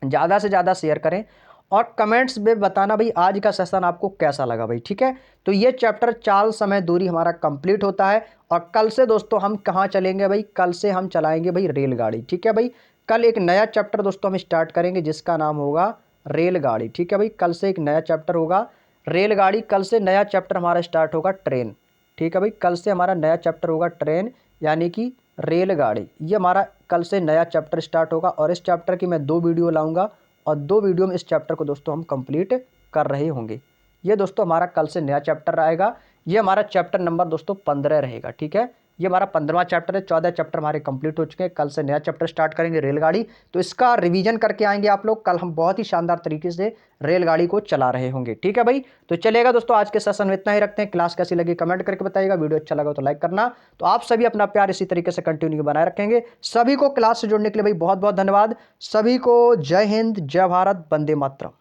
[SPEAKER 1] ज़्यादा से ज़्यादा शेयर करें, और कमेंट्स में बताना भाई आज का सेशन आपको कैसा लगा भाई। ठीक है, तो ये चैप्टर चाल समय दूरी हमारा कंप्लीट होता है। और कल से दोस्तों हम कहाँ चलेंगे भाई, कल से हम चलाएंगे भाई रेलगाड़ी। ठीक है भाई, कल एक नया चैप्टर दोस्तों हम स्टार्ट करेंगे जिसका नाम होगा रेलगाड़ी। ठीक है भाई, कल से एक नया चैप्टर होगा रेलगाड़ी। कल से नया चैप्टर हमारा स्टार्ट होगा ट्रेन। ठीक है भाई, कल से हमारा नया चैप्टर होगा ट्रेन, यानी कि रेलगाड़ी। ये हमारा कल से नया चैप्टर स्टार्ट होगा, और इस चैप्टर की मैं 2 वीडियो लाऊंगा, और 2 वीडियो में इस चैप्टर को दोस्तों हम कंप्लीट कर रहे होंगे। ये दोस्तों हमारा कल से नया चैप्टर आएगा। ये हमारा चैप्टर नंबर दोस्तों 15 रहेगा। ठीक है, ये हमारा 15वां चैप्टर है। 14 चैप्टर हमारे कंप्लीट हो चुके हैं। कल से नया चैप्टर स्टार्ट करेंगे रेलगाड़ी, तो इसका रिवीजन करके आएंगे आप लोग। कल हम बहुत ही शानदार तरीके से रेलगाड़ी को चला रहे होंगे। ठीक है भाई, तो चलेगा दोस्तों, आज के सेशन में इतना ही रखते हैं। क्लास कैसी लगी कमेंट करके बताइएगा, वीडियो अच्छा लगा तो लाइक करना। तो आप सभी अपना प्यार इसी तरीके से कंटिन्यू बनाए रखेंगे। सभी को क्लास से जुड़ने के लिए भाई बहुत बहुत धन्यवाद। सभी को जय हिंद, जय भारत, वंदे मातरम।